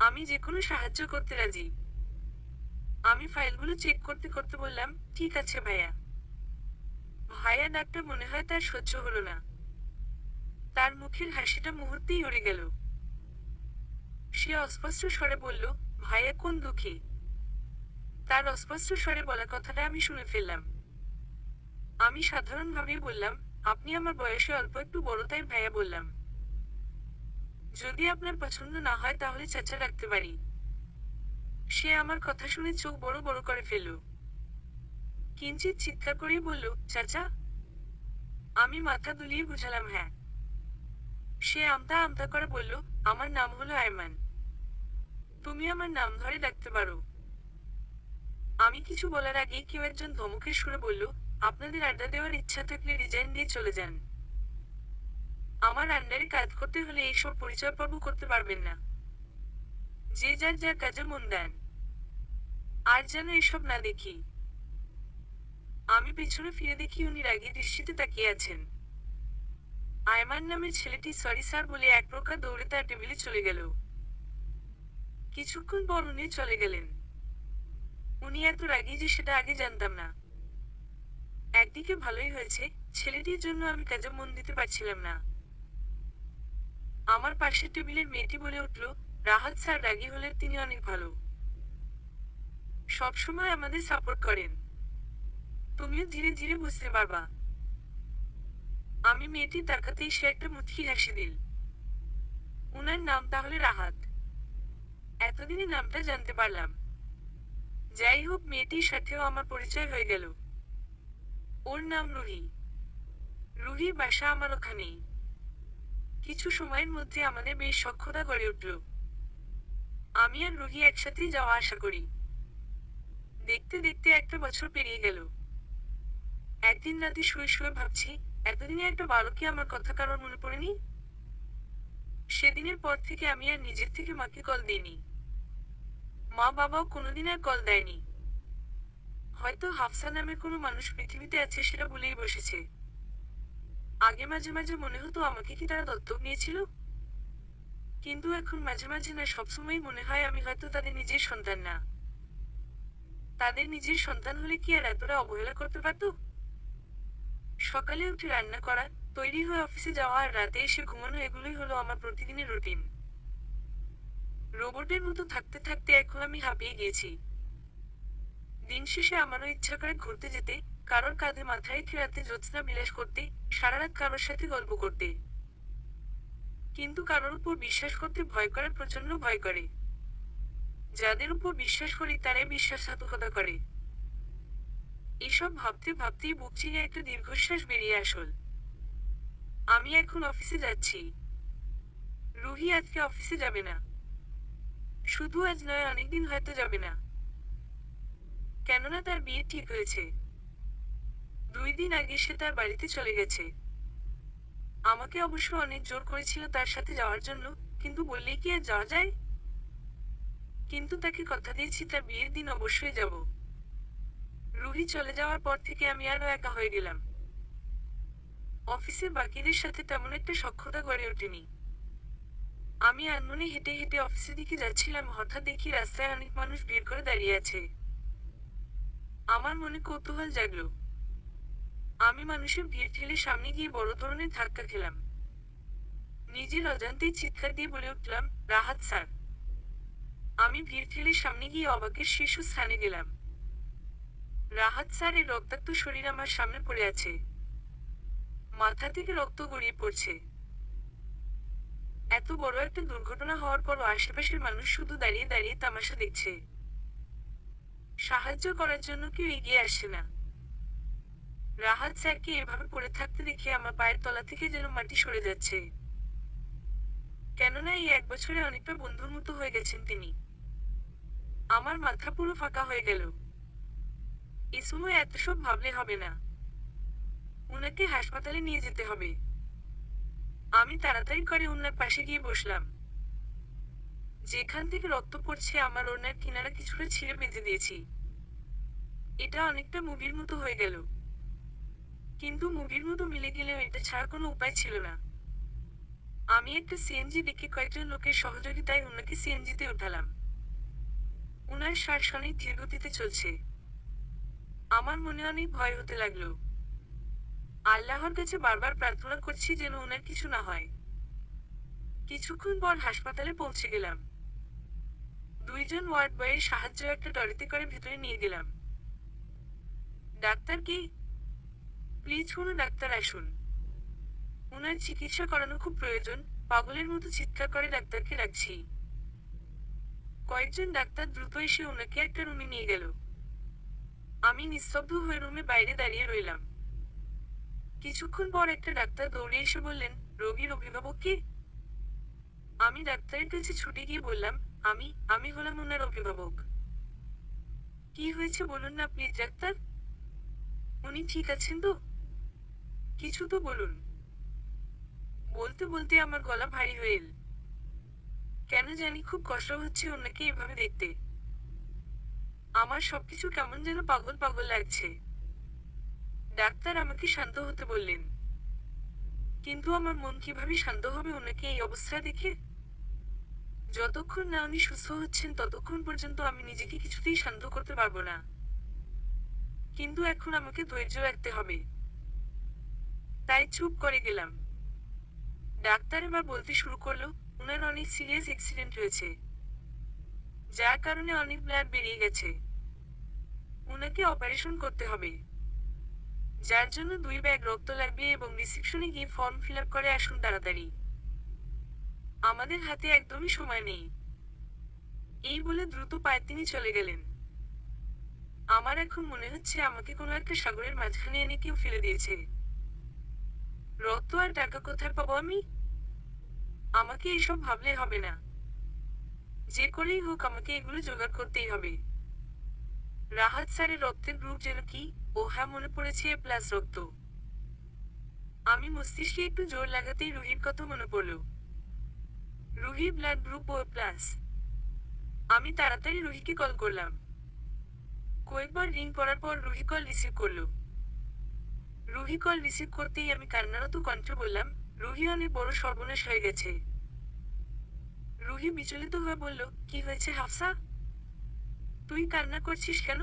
A: আমি যে কোনো সাহায্য করতে রাজি। আমি ফাইলগুলো চেক করতে করতে বললাম, ঠিক আছে ভাইয়া। ভাইয়া ডাকটা মনে হয় তার সহ্য হলো না। তার মুখের হাসিটা মুহূর্তেই উড়ে গেল। সে অস্পষ্ট স্বরে বলল, ভাইয়া কোন দুঃখী? তার অস্পষ্ট স্বরে বলা কথাটা আমি শুনে ফেললাম। আমি সাধারণভাবেই বললাম, আপনি আমার বয়সে অল্প একটু বড় তাই ভাইয়া বললাম। যদি আপনার পছন্দ না হয় তাহলে চাচা রাখতে পারি। সে আমার কথা শুনে চোখ বড় বড় করে ফেলল। কিঞ্চিত চিৎকার করেই বলল, চাচা। আমি মাথা দুলিয়ে বুঝালাম হ্যাঁ। সে আমতা আমতা করে বলল, আমার নাম হলো আয়মান। তুমি আমার নাম ধরে ডাকতে পারো। আমি কিছু বলার আগেই কেউ একজন ধমকের সুরে বলল, আপনাদের আড্ডা দেওয়ার ইচ্ছা থাকলে রিজাইন দিয়ে চলে যান। আমার আন্ডারে কাজ করতে হলে এইসব পরিচয় পর্ব করতে পারবেন না। যে যার যার কাজে মন দেন। আর যেন এসব না দেখি। আমি পেছনে ফিরে দেখি উনি রাগী দৃষ্টিতে তাকিয়ে আছেন। আয়মান নামের ছেলেটি সরি স্যার বলে এক প্রকার দৌড়ে তার টেবিলে চলে গেল। কিছুক্ষণ পর উনি চলে গেলেন। উনি এত রাগী যে সেটা আগে জানতাম না। একদিকে ভালোই হয়েছে, ছেলেটির জন্য আমি কাজে মন দিতে পারছিলাম না। আমার পাশের টেবিলের মেয়েটি বলে উঠল, রাহাত স্যার রাগী হলে তিনি অনেক ভালো। সবসময় আমাদের সাপোর্ট করেন। তুমিও ধীরে ধীরে বুঝতে পারবা। আমি মেয়েটি তাকাতেই সে একটা মুচকি হাসি দিল। উনার নাম তাহলে রাহাত। এতদিনে নামটা জানতে পারলাম। যাই হোক, মেয়েটির সাথেও আমার পরিচয় হয়ে গেল। ওর নাম রুহি। রুহির বাসা আমার ওখানেই। কিছু সময়ের মধ্যে আমাদের বেশ সখ্যতা গড়ে উঠল। আমি আর রুহি একসাথেই যাওয়া আসা করি। দেখতে দেখতে 1 বছর পেরিয়ে গেল। একদিন রাতে শুয়ে শুয়ে ভাবছি, এতদিনে একটা বারো কি আমার কথা কারোর মনে পড়েনি? সেদিনের পর থেকে আমি আর নিজের থেকে মাকে কল দিইনি। মা বাবাও কোনোদিন আর কল দেয়নি। হয়তো হাফসা নামে কোনো মানুষ পৃথিবীতে আছে সেটা বলেই বসেছে। আগে মাঝে মাঝে মনে হতো আমাকে কি তারা দত্তক নিয়েছিল, কিন্তু এখন মাঝে মাঝে না, সবসময় মনে হয় আমি হয়তো তাদের নিজের সন্তান না। তাদের নিজের সন্তান হলে কি আর এতটা অবহেলা করতে পারত? সকালে উঠে রান্না করা, তৈরি হয়ে অফিসে যাওয়া আর রাতে এসে ঘুমানো, এগুলোই হলো আমার প্রতিদিনের রুটিন। রোবটের মতো থাকতে থাকতে এখন আমি হাঁপিয়ে গিয়েছি। দিন শেষে আমারও ইচ্ছা করে ঘুরতে যেতে, কারোর কাঁধে মাথা রেখে রাতে জ্যোৎস্না বিলাস করতে, সারারাত কারোর সাথে গল্প করতে। কিন্তু কারোর উপর বিশ্বাস করতে ভয় করে, প্রচন্ড ভয় করে। যাদের উপর বিশ্বাস করি তারাই বিশ্বাসঘাতকতা করে। এসব ভাবতে ভাবতেই বুক চিরে একটা দীর্ঘশ্বাস বেরিয়ে আসল। আমি এখন অফিসে যাচ্ছি। রুহি আজকে অফিসে যাবে না। শুধু আজ নয়, অনেকদিন হয়তো যাবে না। কেননা তার বিয়ে ঠিক হয়েছে। 2 দিন আগে সে তার বাড়িতে চলে গেছে। আমাকে অবশ্য অনেক জোর করেছিল তার সাথে যাওয়ার জন্য, কিন্তু বললেই কি আর যাওয়া যায়? কিন্তু তাকে কথা দিয়েছি তার বিয়ের দিন অবশ্যই যাব। রুহি চলে যাওয়ার পর থেকে আমি আরো একা হয়ে গেলাম। অফিসে বাকিদের সাথে তেমন একটা সখ্যতা গড়ে ওঠেনি। আমি আনমনে হেঁটে হেঁটে অফিসের দিকে যাচ্ছিলাম, হঠাৎ দেখি রাস্তায় অনেক মানুষ ভিড় করে দাঁড়িয়ে আছে। আমার মনে কৌতূহল জাগলো। আমি মানুষের ভিড় ঠেলে সামনে গিয়ে বড় ধরনের ধাক্কা খেলাম। নিজের অজান্তেই চিৎকার দিয়ে বলে উঠলাম, রাহাত স্যার। আমি ভিড় ঠেলে সামনে গিয়ে অবাকের শীর্ষস্থানে গেলাম। রাহাত স্যারের রক্তাক্ত শরীর আমার সামনে পড়ে আছে। মাথা থেকে রক্ত গড়িয়ে পড়ছে। এত বড় একটা দুর্ঘটনা হওয়ার পরও আশেপাশের মানুষ শুধু দাঁড়িয়ে দাঁড়িয়ে তামাশা দেখছে। সাহায্য করার জন্য কেউ এগিয়ে আসে না। রাহাত স্যারকে এভাবে পড়ে থাকতে দেখে আমার পায়ের তলা থেকে যেন মাটি সরে যাচ্ছে। কেননা এই 1 বছরে অনেকটা বন্ধুর মতো হয়ে গেছেন তিনি। আমার মাথা পুরো ফাঁকা হয়ে গেল। এ সময় এত সব ভাবলে হবে না। উনাকে হাসপাতালে নিয়ে যেতে হবে। আমি তাড়াতাড়ি করে ওনার পাশে গিয়ে বসলাম। যেখান থেকে রক্ত পড়ছে আমার ওনার কিনারা কিছুটা ছিঁড়ে বেঁধে দিয়েছি। এটা অনেকটা মুভির মতো হয়ে গেল। কিন্তু মুভির মতো মিলে গেলেও এটা ছাড়া কোনো উপায় ছিল না। আমি একটা সিএনজি দেখে কয়েকজন লোকের সহযোগিতায় ওনাকে সিএনজিতে উঠালাম। উনার শ্বাস অনেক ধীরগতিতে চলছে। আমার মনে অনেক ভয় হতে লাগলো। আল্লাহর কাছে বারবার প্রার্থনা করছি যেন ওনার কিছু না হয়। কিছুক্ষণ পর হাসপাতালে পৌঁছে গেলাম। 2জন ওয়ার্ড বয়ের সাহায্যে একটা ট্রলিতে করে ভেতরে নিয়ে গেলাম। ডাক্তার কি? প্লিজ কোনো ডাক্তার আসুন। ওনার চিকিৎসা করানো খুব প্রয়োজন। পাগলের মতো চিৎকার করে ডাক্তারকে ডাকছি। কয়েকজন ডাক্তার দ্রুত এসে ওনাকে একটা রুমে নিয়ে গেল। আমি নিস্তব্ধ হয়ে রুমে বাইরে দাঁড়িয়ে রইলাম। কিছুক্ষণ পর একটা ডাক্তার দৌড়ে এসে বললেন, রোগীর অভিভাবক কে? আমি ডাক্তারের কাছে ছুটে গিয়ে বললাম, আমি হলাম ওনার অভিভাবক। কি হয়েছে বলুন না প্লিজ ডাক্তার। উনি ঠিক আছেন তো? কিছু তো বলুন। বলতে বলতে আমার গলা ভারী হয়ে এল। কেন জানি খুব কষ্ট হচ্ছে ওনাকে এভাবে দেখতে। আমার সবকিছু কেমন যেন পাগল পাগল লাগছে। ডাক্তার আমাকে শান্ত হতে বললেন। কিন্তু আমার মন কিভাবে শান্ত হবে ওনাকে এই অবস্থায় দেখে? যতক্ষণ না উনি সুস্থ হচ্ছেন ততক্ষণ পর্যন্ত আমি নিজেকে কিছুতেই শান্ত করতে পারবো না। কিন্তু এখন আমাকে ধৈর্য রাখতে হবে। তাই চুপ করে গেলাম। ডাক্তার এবার বলতে শুরু করলো, উনার অনেক সিরিয়াস অ্যাক্সিডেন্ট হয়েছে, যার কারণে অনেক ব্লাড বেরিয়ে গেছে। উনাকে অপারেশন করতে হবে, যার জন্য 2 ব্যাগ রক্ত লাগবে এবং রিসেপশনে গিয়ে ফর্ম ফিল আপ করে আসুন তাড়াতাড়ি। আমাদের হাতে একদমই সময় নেই। এই বলে দ্রুত পায়ে তিনি চলে গেলেন। আমার এখন মনে হচ্ছে আমাকে কোনো একটা সাগরের মাঝখানে এনে কেউ ফেলে দিয়েছে। রক্ত আর টাকা কোথায় পাবো আমি? আমাকে এসব ভাবলে হবে না। যে করেই হোক আমাকে এগুলো জোগাড় করতেই হবে। রাহাত স্যারের রক্তের গ্রুপ যেন কি? ও হ্যাঁ, মনে পড়েছে, এ প্লাস রক্ত। আমি মস্তিষ্কে একটু জোর লাগাতেই রুহির কথা মনে পড়ল। রুহির ব্লাড গ্রুপ ও প্লাস। আমি তাড়াতাড়ি রুহিকে কল করলাম। কয়েকবার রিং করার পর রুহি কল রিসিভ করলো। রুহি কল রিসিভ করতেই আমি কান্নারত কণ্ঠে বললাম, রুহি, অনেক বড় সর্বনাশ হয়ে গেছে। রুহি বিচলিত হয়ে বলল, কি হয়েছে হাফসা? তুই কান্না করছিস কেন?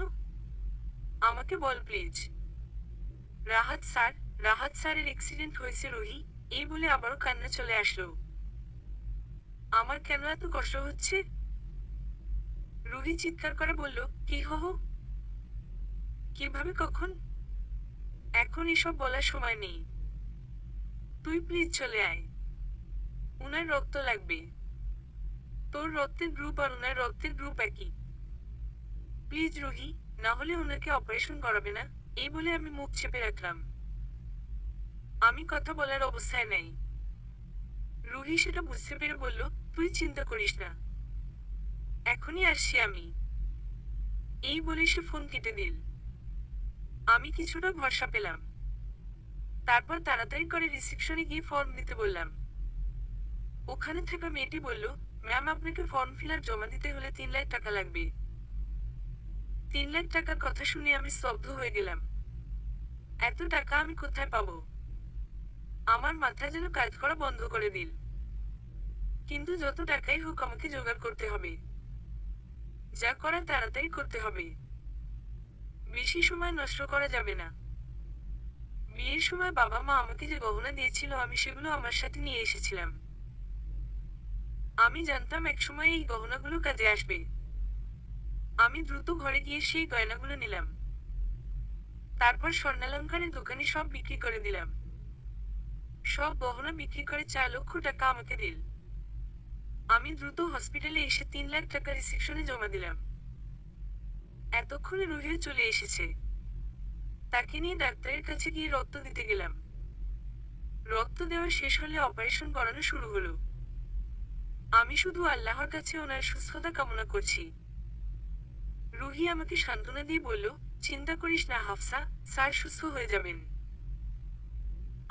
A: আমাকে বল প্লিজ। রাহাত স্যার, রাহাত স্যারের অ্যাক্সিডেন্ট হয়েছে রুহি। এই বলে আবারও কান্না চলে আসলো। আমার কেন এত কষ্ট হচ্ছে? রুহি চিৎকার করে বলল, কি হো? কিভাবে, কখন? এখন এসব বলার সময় নেই। তুই প্লিজ চলে আয়। উনার রক্ত লাগবে। তোর রক্তের গ্রুপ আর উনার রক্তের গ্রুপ একই। প্লিজ রুহি, না হলে ওনাকে অপারেশন করাবে না। এই বলে আমি মুখ চেপে রাখলাম। আমি কথা বলার অবস্থায় নেই। রুহি সেটা বুঝতে পেরে বলল, তুই চিন্তা করিস না, এখনই আসছি আমি। এই বলে সে ফোন কেটে দিল। আমি কিছুটা ভরসা পেলাম। তারপর তাড়াতাড়ি করে রিসেপশনে গিয়ে ফর্ম দিতে বললাম। ওখানে থাকা মেয়েটি বলল, ম্যাম, আপনাকে ফর্ম ফিল আপ জমা দিতে হলে 3 লাখ টাকা লাগবে। 3 লাখ টাকার কথা শুনে আমি স্তব্ধ হয়ে গেলাম। এত টাকা আমি কোথায় পাবো? আমার মাথা যেন কাজ করা বন্ধ করে দিল। কিন্তু যত টাকাই হোক আমাকে জোগাড় করতে হবে। যা করার তাড়াতাড়ি করতে হবে। বেশি সময় নষ্ট করা যাবে না। বিয়ের সময় বাবা মা আমাকে যে গহনা দিয়েছিল আমি সেগুলো আমার সাথে নিয়ে এসেছিলাম। আমি জানতাম একসময় এই গহনাগুলো কাজে আসবে। আমি দ্রুত ঘরে গিয়ে সেই গয়নাগুলো নিলাম। তারপর স্বর্ণালংকারের দোকানে সব বিক্রি করে দিলাম। সব গহনা বিক্রি করে 4 লক্ষ টাকা আমাকে দিল। আমি দ্রুত হসপিটালে এসে 3 লাখ টাকা রিসিপশনে জমা দিলাম। এতক্ষণে রুহিও চলে এসেছে। তাকে নিয়ে ডাক্তারের কাছে গিয়ে রক্ত দিতে গেলাম। রক্ত দেওয়া শেষ হলে অপারেশন করানো শুরু হলো। আমি শুধু আল্লাহর কাছে ওনার সুস্থতা কামনা করছি। রুহি আমাকে সান্ত্বনা দিয়ে বলল, চিন্তা করিস না হাফসা, স্যার সুস্থ হয়ে যাবেন।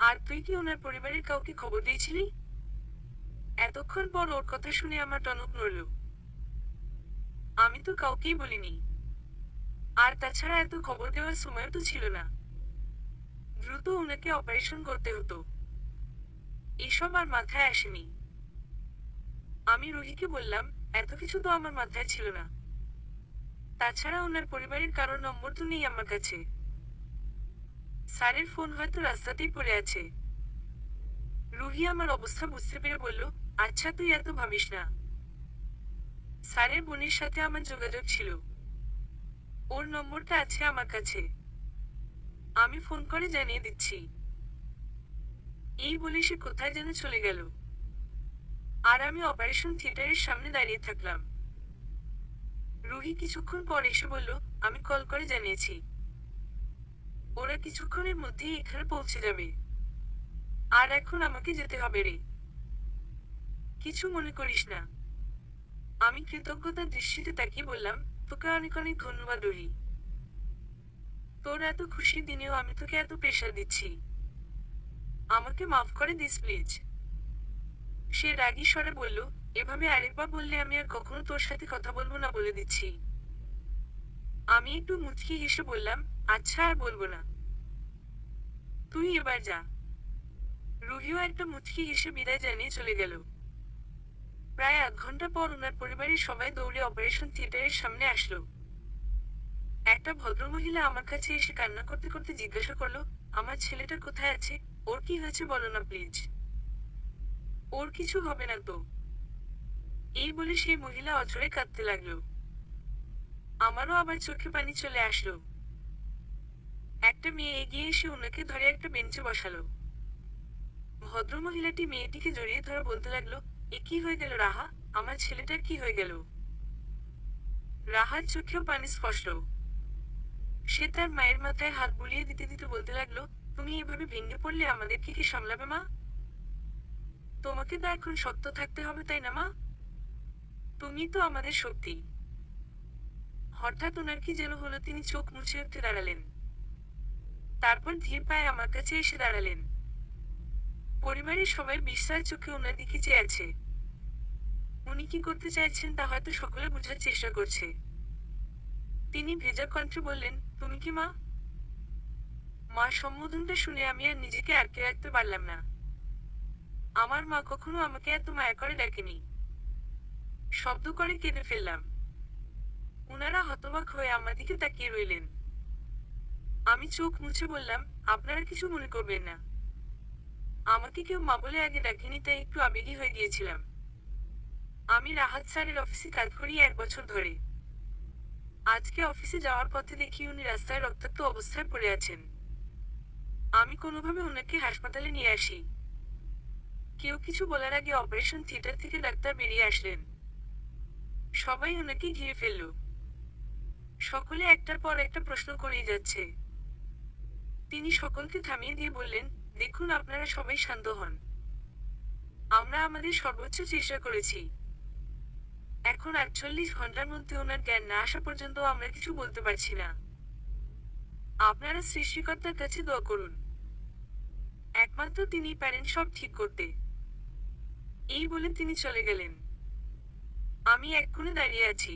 A: আর তুই কি ওনার পরিবারের কাউকে খবর দিয়েছিলি? এতক্ষণ পর ওর কথা শুনে আমার টনক নড়ল। আমি তো কাউকেই বলিনি। আর তাছাড়া এত খবর দেওয়ার সময়ও তো ছিল না। দ্রুত ওনাকে অপারেশন করতে হতো। এসব আর মাথায় আসেনি। আমি রুহিকে বললাম, এত কিছু তো আমার মাথায় ছিল না। তাছাড়া ওনার পরিবারের কারোর নম্বর তো নেই আমার কাছে। স্যারের ফোন হয়তো রাস্তাতেই পড়ে আছে। রুহি আমার অবস্থা বুঝতে পেরে বলল, আচ্ছা তুই এত ভাবিস না। স্যারের বোনের সাথে আমার যোগাযোগ ছিল। ওর নম্বরটা আছে আমার কাছে। আমি ফোন করে জানিয়ে দিচ্ছি। এই বলে সে কোথায় যেন চলে গেল। আর আমি অপারেশন থিয়েটারের সামনে দাঁড়িয়ে থাকলাম। রুহি কিছুক্ষণ পর এসে বলল, আমি কল করে জানিয়েছি। ওরা কিছুক্ষণের মধ্যেই এখানে পৌঁছে যাবে। আর এখন আমাকে যেতে হবে রে। কিছু মনে করিস না। আমি কৃতজ্ঞতার দৃষ্টিতে তাকিয়ে বললাম, তোকে অনেক অনেক ধন্যবাদ রুহি। তোর এত খুশির দিনেও আমি তোকে এত প্রেশার দিচ্ছি। আমাকে মাফ করে দিস প্লিজ। সে রাগী স্বরে বলল, এভাবে আরেকবার বললে আমি আর কখনো তোর সাথে কথা বলবো না বলে দিচ্ছি। আমি একটু মুচকি হেসে বললাম, আচ্ছা আর বলবো না। তুই এবার যা। রুহিও একটা মুচকি হেসে বিদায় জানিয়ে চলে গেল। প্রায় 1 ঘন্টা পর ওনার পরিবারের সবাই দৌড়ে অপারেশন থিয়েটারের সামনে আসলো। একটা ভদ্রমহিলা আমার কাছে এসে কান্না করতে করতে জিজ্ঞাসা করলো, আমার ছেলেটা কোথায় আছে? ওর কি হয়েছে বলো না প্লিজ। ওর কিছু হবে না তো? এই বলে সেই মহিলা অঝরে কাঁদতে লাগলো। আমারও আবার চোখে পানি চলে আসলো। একটা মেয়ে এগিয়ে এসে ওনাকে ধরে একটা বেঞ্চে বসালো। ভদ্রমহিলাটি মেয়েটিকে জড়িয়ে ধরে বলতে লাগলো, এ কি হয়ে গেল রাহা? আমার ছেলেটার কি হয়ে গেল? রাহার চোখেও পানি স্পষ্ট। সে তার মায়ের মাথায় হাত বুলিয়ে দিতে দিতে বলতে লাগলো, তুমি এভাবে ভেঙে পড়লে আমাদেরকে কি সামলাবে মা? তোমাকে তো এখন শক্ত থাকতে হবে তাই না মা? তুমি তো আমাদের শক্তি। হঠাৎ ওনার কি যেন হলো, তিনি চোখ মুছে উঠে দাঁড়ালেন। তারপর ধীর পায়ে আমার কাছে এসে দাঁড়ালেন। পরিবারের সবাই বিস্ময়ের চোখে ওনার দিকে চেয়ে আছে। উনি কি করতে চাইছেন তা হয়তো সকলে বোঝার চেষ্টা করছে। তিনি ভেজা কণ্ঠে বললেন, তুমি কি মা? মা সম্বোধনটা শুনে আমি আর নিজেকে আটকে রাখতে পারলাম না। আমার মা কখনো আমাকে এত মায়া করে ডাকেনি। শব্দ করে কেঁদে ফেললাম। উনারা হতবাক হয়ে আমার দিকে তাকিয়ে রইলেন। আমি চোখ মুছে বললাম, আপনারা কিছু মনে করবেন না। আমাকে কেউ মা বলে আগে ডাকেনি, তাই একটু আবেগী হয়ে গিয়েছিলাম। আমি রাহাত স্যারের অফিসে কাজ করি 1 বছর ধরে। আজকে অফিসে যাওয়ার পথে দেখি উনি রাস্তায় রক্তাক্ত অবস্থায় পড়ে আছেন। আমি কোনোভাবে ওনাকে হাসপাতালে নিয়ে আসি। কেউ কিছু বলার আগে অপারেশন থিয়েটার থেকে ডাক্তার বেরিয়ে আসলেন। সবাই ওনাকে ঘিরে ফেলল। সকলে একটার পর একটা প্রশ্ন করেই যাচ্ছে। তিনি সকলকে থামিয়ে দিয়ে বললেন, দেখুন আপনারা সবাই শান্ত হন। আমরা আমাদের সর্বোচ্চ চেষ্টা করেছি। এখন 48 ঘন্টার মধ্যে ওনার জ্ঞান না আসা পর্যন্ত আমরা কিছু বলতে পারছি না। আপনারা সৃষ্টিকর্তার কাছে দোয়া করুন। একমাত্র তিনিই পারেন সব ঠিক করতে। এই বলে তিনি চলে গেলেন। আমি এক কোণে দাঁড়িয়ে আছি।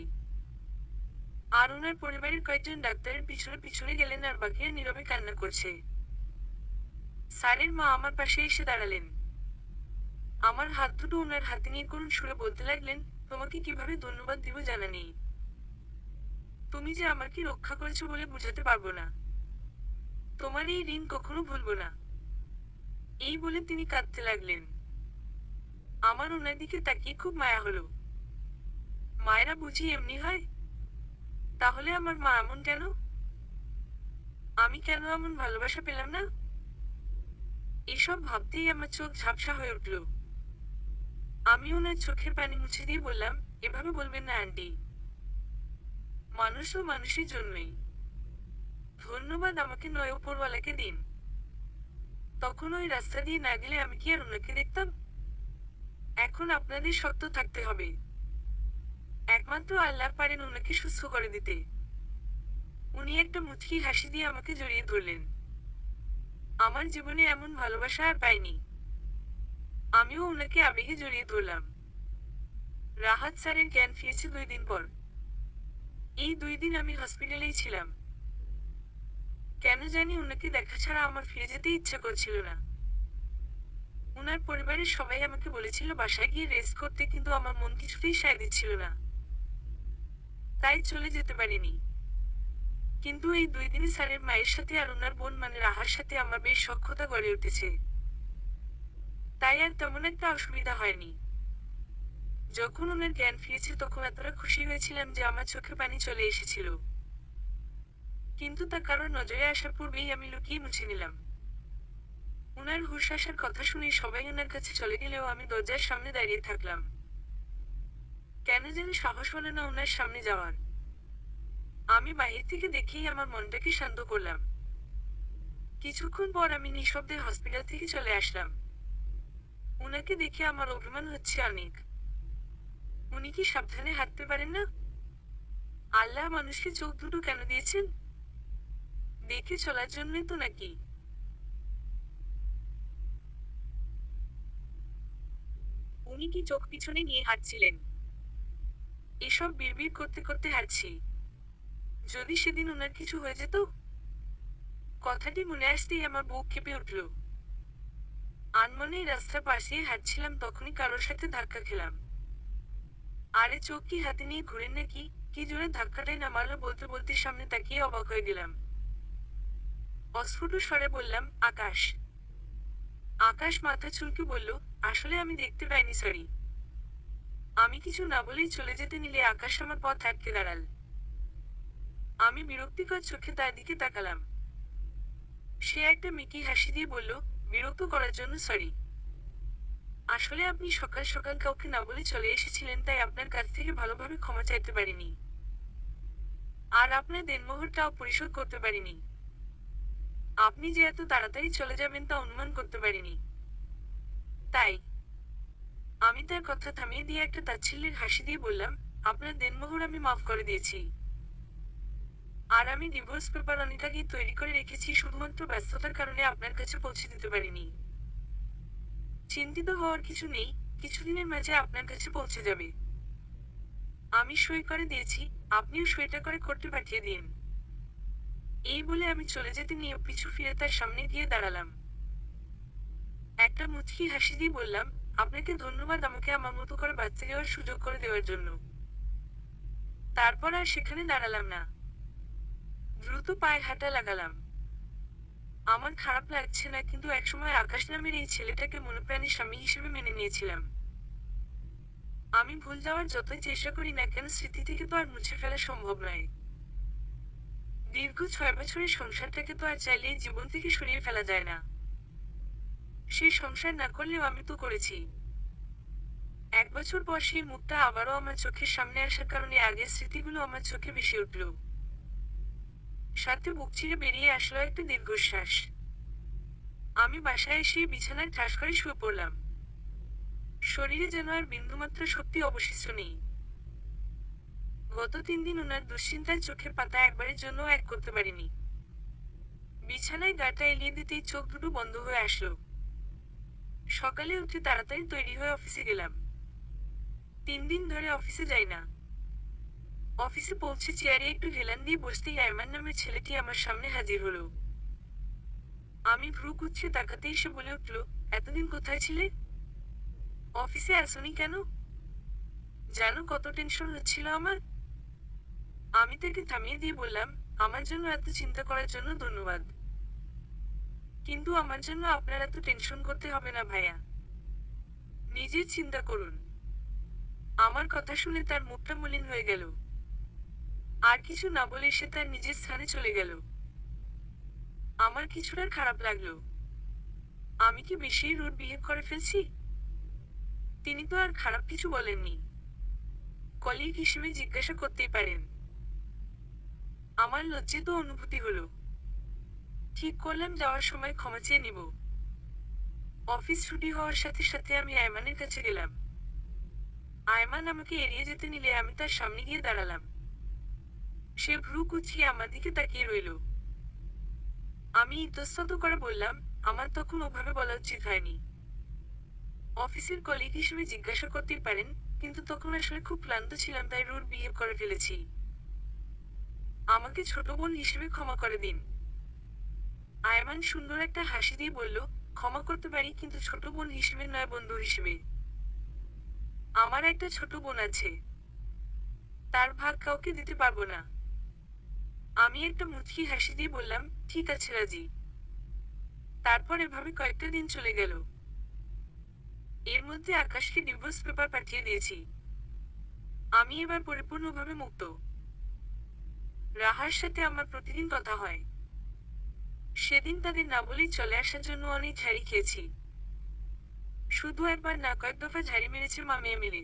A: আর ওনার পরিবারের কয়েকজন ডাক্তারের পিছনে পিছনে গেলেন আর বাকিরা নীরবে কান্না করছে। স্যারের মা আমার পাশে এসে দাঁড়ালেন। আমার হাত দুটো ওনার হাতে নিয়ে করুণ সুরে বলতে লাগলেন, তোমাকে কিভাবে ধন্যবাদ দিব জানা নেই। তুমি যে আমাকে রক্ষা করেছো বলে বোঝাতে পারবো না। তোমার এই ঋণ কখনো ভুলবো না। এই বলে তিনি কাঁদতে লাগলেন। আমার ওনার দিকে তাকিয়ে খুব মায়া হলো। মায়েরা বুঝি এমনি হয়? তাহলে আমার মা এমন কেন? আমি কেন এমন ভালোবাসা পেলাম না? এসব ভাবতেই আমার চোখ ঝাপসা হয়ে উঠল। আমি ওনার চোখের পানি মুছে দিয়ে বললাম, এভাবে বলবেন না আন্টি। মানুষও মানুষের জন্যই। ধন্যবাদ আমাকে নয়, উপরওয়ালাকে দিন। তখন ওই রাস্তা দিয়ে না গেলে আমি কি আর ওনাকে দেখতাম? এখন আপনাদের শক্ত থাকতে হবে। একমাত্র আল্লাহ পারেন ওনাকে সুস্থ করে দিতে। উনি একটা মুচকি হাসি দিয়ে আমাকে জড়িয়ে ধরলেন। আমার জীবনে এমন ভালোবাসা আর পাইনি। আমিও ওনাকে আবেগে জড়িয়ে ধরলাম। রাহাত স্যারের জ্ঞান ফিরেছে 2 দিন পর। এই 2 দিন আমি হসপিটালেই ছিলাম। কেন জানি ওনাকে দেখা ছাড়া আমার ফিরে যেতে ইচ্ছা করছিল না। ওনার পরিবারের সবাই আমাকে বলেছিল বাসায় গিয়ে রেস্ট করতে, কিন্তু আমার মন কিছুতেই সায় দিচ্ছিল না। তাই চলে যেতে পারিনি। কিন্তু এই 2 দিনে স্যারের মায়ের সাথে আর ওনার বোন মানে রাহার সাথে আমার বেশ সখ্যতা গড়ে উঠেছে। তাই আর তেমন একটা অসুবিধা হয়নি। যখন ওনার জ্ঞান ফিরেছে তখন এতটা খুশি হয়েছিলাম যে আমার চোখে পানি চলে এসেছিল। কিন্তু তা কারোর নজরে আসার পূর্বেই আমি লুকিয়ে মুছে নিলাম। ওনার হুঁশ আসার কথা শুনে সবাই ওনার কাছে চলে গেলেও আমি দরজার সামনে দাঁড়িয়ে থাকলাম। কেন যেন সাহস হলো না ওনার সামনে যাওয়ার। আমি বাহির থেকে দেখেই আমার মনটাকে শান্ত করলাম। কিছুক্ষণ পর আমি নিঃশব্দে হসপিটাল থেকে চলে আসলাম। ওনাকে দেখে আমার অভিমান হচ্ছে অনেক। উনি কি সাবধানে হাঁটতে পারেন না? আল্লাহ মানুষকে চোখ দুটো কেন দিয়েছেন? দেখে চলার জন্যই তো নাকি? উনি কি চোখ পিছনে নিয়ে হাঁটছিলেন? এসব বিড়বিড় করতে করতে হাঁটছি। যদি সেদিন ওনার কিছু হয়ে যেত? কথাটি মনে আসতেই আমার বুক কেঁপে উঠল। আনমনেই রাস্তার পাশে হাঁটছিলাম, তখনই কারোর সাথে ধাক্কা খেলাম। আরে চোখ কি হাতে নিয়ে ঘুরেন নাকি? কি জোরে ধাক্কাটাই না মারলো বলতে বলতে সামনে তাকিয়ে অবাক হয়ে গেলাম। অস্ফুট স্বরে বললাম, আকাশ। আকাশ মাথা চুলকে বলল, আসলে আমি দেখতে পাইনি, সরি। আমি কিছু না বলেই চলে যেতে নিলে আকাশ আমার পথ আটকে দাঁড়াল। আমি বিরক্তিকর চোখে তার দিকে তাকালাম। সে একটা মিকি হাসি দিয়ে বলল, বিরক্ত করার জন্য সরি। আসলে আপনি সকাল সকাল কাউকে না বলে চলে এসেছিলেন, তাই আপনার কাছ থেকে ভালোভাবে ক্ষমা চাইতে পারিনি। আর আপনার দেনমোহরটাও পরিশোধ করতে পারিনি। আপনি যে এত তাড়াতাড়ি চলে যাবেন তা অনুমান করতে পারিনি। তাই আমি তার কথা থামিয়ে দিয়ে একটা তাচ্ছিল্যের হাসি দিয়ে বললাম, আপনার দেনমোহর আমি মাফ করে দিয়েছি। আর আমি ডিভোর্স পেপার অনেক আগেই তৈরি করে রেখেছি, শুধুমাত্র ব্যস্ততার কারণে আপনার কাছে পৌঁছে দিতে পারিনি। চিন্তিত হওয়ার কিছু নেই, কিছুদিনের মাঝে আপনার কাছে পৌঁছে যাবে। আমি সই করে দিয়েছি, আপনিও সইটা করে কোর্টে পাঠিয়ে দিন। এই বলে আমি চলে যেতে নিয়ে পিছু ফিরে তার সামনে গিয়ে দাঁড়ালাম। একটা মুচকি হাসি দিয়ে বললাম, আপনাকে ধন্যবাদ আমাকে আমার মতো করে বাঁচতে যাওয়ার সুযোগ করে দেওয়ার জন্য। তারপর আর সেখানে দাঁড়ালাম না। দ্রুত পায়ে হাঁটা লাগালাম। আমার খারাপ লাগছে না, কিন্তু একসময় আকাশ নামের এই ছেলেটাকে মনোপ্রাণী স্বামী হিসেবে মেনে নিয়েছিলাম। আমি ভুল যাওয়ার যতই চেষ্টা করি না কেন, স্মৃতি থেকে তো আর মুছে ফেলা সম্ভব নয়। দীর্ঘ 6 বছরের সংসারটাকে তো আর চাইলেই জীবন থেকে সরিয়ে ফেলা যায় না। সেই সংসার না করলেও আমি তো করেছি। 1 বছর পর সেই মুখটা আবারও আমার চোখের সামনে আসার কারণে আগের স্মৃতিগুলো আমার চোখে ভেসে উঠল। সাথে বুক চিরে বেরিয়ে আসলো একটা দীর্ঘশ্বাস। আমি বাসায় এসে বিছানায় ঠাস করে শুয়ে পড়লাম। শরীরে যেন আর বিন্দুমাত্র শক্তি অবশিষ্ট নেই। গত 3 দিন ওনার দুশ্চিন্তায় চোখের পাতা একবারের জন্য এক করতে পারিনি। বিছানায় গাটা এলিয়ে দিতেই চোখ দুটো বন্ধ হয়ে আসলো। সকালে উঠে তাড়াতাড়ি তৈরি হয়ে অফিসে গেলাম। 3 দিন ধরে অফিসে যাই না। অফিসে পৌঁছে চেয়ারে একটু হেলান দিয়ে বসতেই আয়মান নামের ছেলেটি আমার সামনে হাজির হলো। আমি ভ্রু কুঁচকে তাকাতেই সে বলে উঠল, এতদিন কোথায় ছিলে? অফিসে আসোনি কেন? জানো কত টেনশন হচ্ছিল আমার? আমি তাকে থামিয়ে দিয়ে বললাম, আমার জন্য এত চিন্তা করার জন্য ধন্যবাদ। কিন্তু আমার জন্য আপনার এত টেনশন করতে হবে না ভাইয়া। নিজের চিন্তা করুন। আমার কথা শুনে তার মুখটা মলিন হয়ে গেল। আর কিছু না বলে সে তার নিজের স্থানে চলে গেল। আমার কিছুটা খারাপ লাগলো। আমি কি বেশি রুড বিহেভ করে ফেলছি? তিনি তো আর খারাপ কিছু বলেননি। কলিগ হিসেবে জিজ্ঞাসা করতেই পারেন। আমার লজ্জিত অনুভূতি হলো। ঠিক করলাম যাওয়ার সময় ক্ষমা চেয়ে নিব। অফিস ছুটি হওয়ার সাথে সাথে আমি আয়মানের কাছে গেলাম। আয়মান আমাকে এড়িয়ে যেতে নিলে আমি তার সামনে গিয়ে দাঁড়ালাম। সে ভ্রু কুঁচকিয়ে আমার দিকে তাকিয়ে রইল। আমি ইতস্তত করে বললাম, আমার তখন ওভাবে বলা উচিত হয়নি। অফিসের কলিগ হিসেবে জিজ্ঞাসা করতেই পারেন, কিন্তু তখন আসলে খুব ক্লান্ত ছিলাম তাই রুড বিহেভ করে ফেলেছি। আমাকে ছোট বোন হিসেবে ক্ষমা করে দিন। আয়মান সুন্দর একটা হাসি দিয়ে বলল, ক্ষমা করতে পারি কিন্তু ছোট বোন হিসেবে নয়, বন্ধু হিসেবে। আমার একটা ছোট বোন আছে। তার ভাগ কাউকে দিতে পারবো না। আমি একটা মুচকি হাসি দিয়ে বললাম, ঠিক আছে রাজি। তারপর এভাবে কয়েকটা দিন চলে গেল। এর মধ্যে আকাশকে ডিভোর্স পেপার পাঠিয়ে দিয়েছি। আমি এবার পরিপূর্ণভাবে মুক্ত। রাহার সাথে আমার প্রতিদিন কথা হয়। সেদিন তাদের না বলেই চলে আসার জন্য অনেক ঝাড়ি খেয়েছি। শুধু একবার না, কয়েক দফা ঝাড়ি মেরেছে মা মেয়ে মিলে।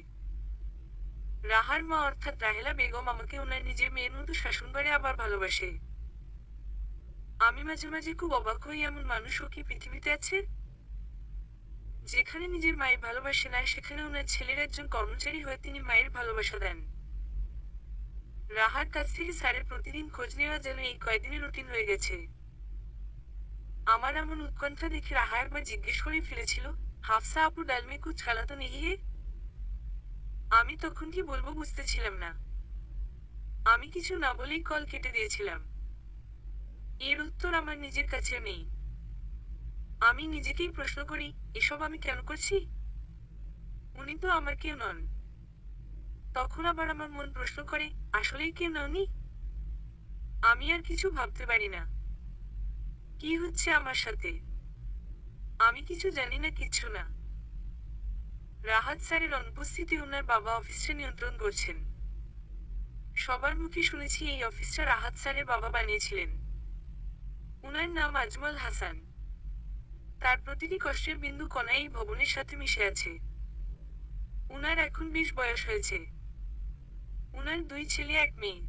A: রাহার মা অর্থাৎ রাহেলা বেগম আমাকে ওনার নিজের মেয়ের মতো শাসন করে আবার ভালোবাসে। আমি মাঝে মাঝে খুব অবাক হই, এমন মানুষও কি পৃথিবীতে আছে? যেখানে নিজের মায়ের ভালোবাসে না, সেখানে ওনার ছেলের একজন কর্মচারী হয়ে তিনি মায়ের ভালোবাসা দেন। রাহার কাছ থেকে স্যারের প্রতিদিন খোঁজ নেওয়া যেন এই কয়েকদিনের রুটিন হয়ে গেছে। আমার এমন উৎকণ্ঠা দেখে রাহা একবার জিজ্ঞেস করে ফেলেছিল, হাফসা আপু ডাল মে কুছ খালা তো নেই হে? আমি তখন কি বলবো বুঝতেছিলাম না। আমি কিছু না বলেই কল কেটে দিয়েছিলাম। এর উত্তর আমার নিজের কাছে নেই। আমি নিজেকেই প্রশ্ন করি, এসব আমি কেন করছি? উনি তো আমার কেউ নন। তখন আবার আমার মন প্রশ্ন করে, আসলেই কেউ নওনি? আমি আর কিছু ভাবতে পারি না। কি হচ্ছে আমার সাথে? আমি কিছু জানি না, কিচ্ছু না। রাহাত স্যারের অনুপস্থিতি ওনার বাবা অফিসটা নিয়ন্ত্রণ করছেন। সবার মুখে শুনেছি এই অফিসটা রাহাত স্যারের বাবা বানিয়েছিলেন। উনার নাম আজমল হাসান। তার প্রতিটি কষ্টের বিন্দু কণা এই ভবনের সাথে মিশে আছে। উনার এখন 20 বয়স হয়েছে। উনার 2 ছেলে 1 মেয়ে।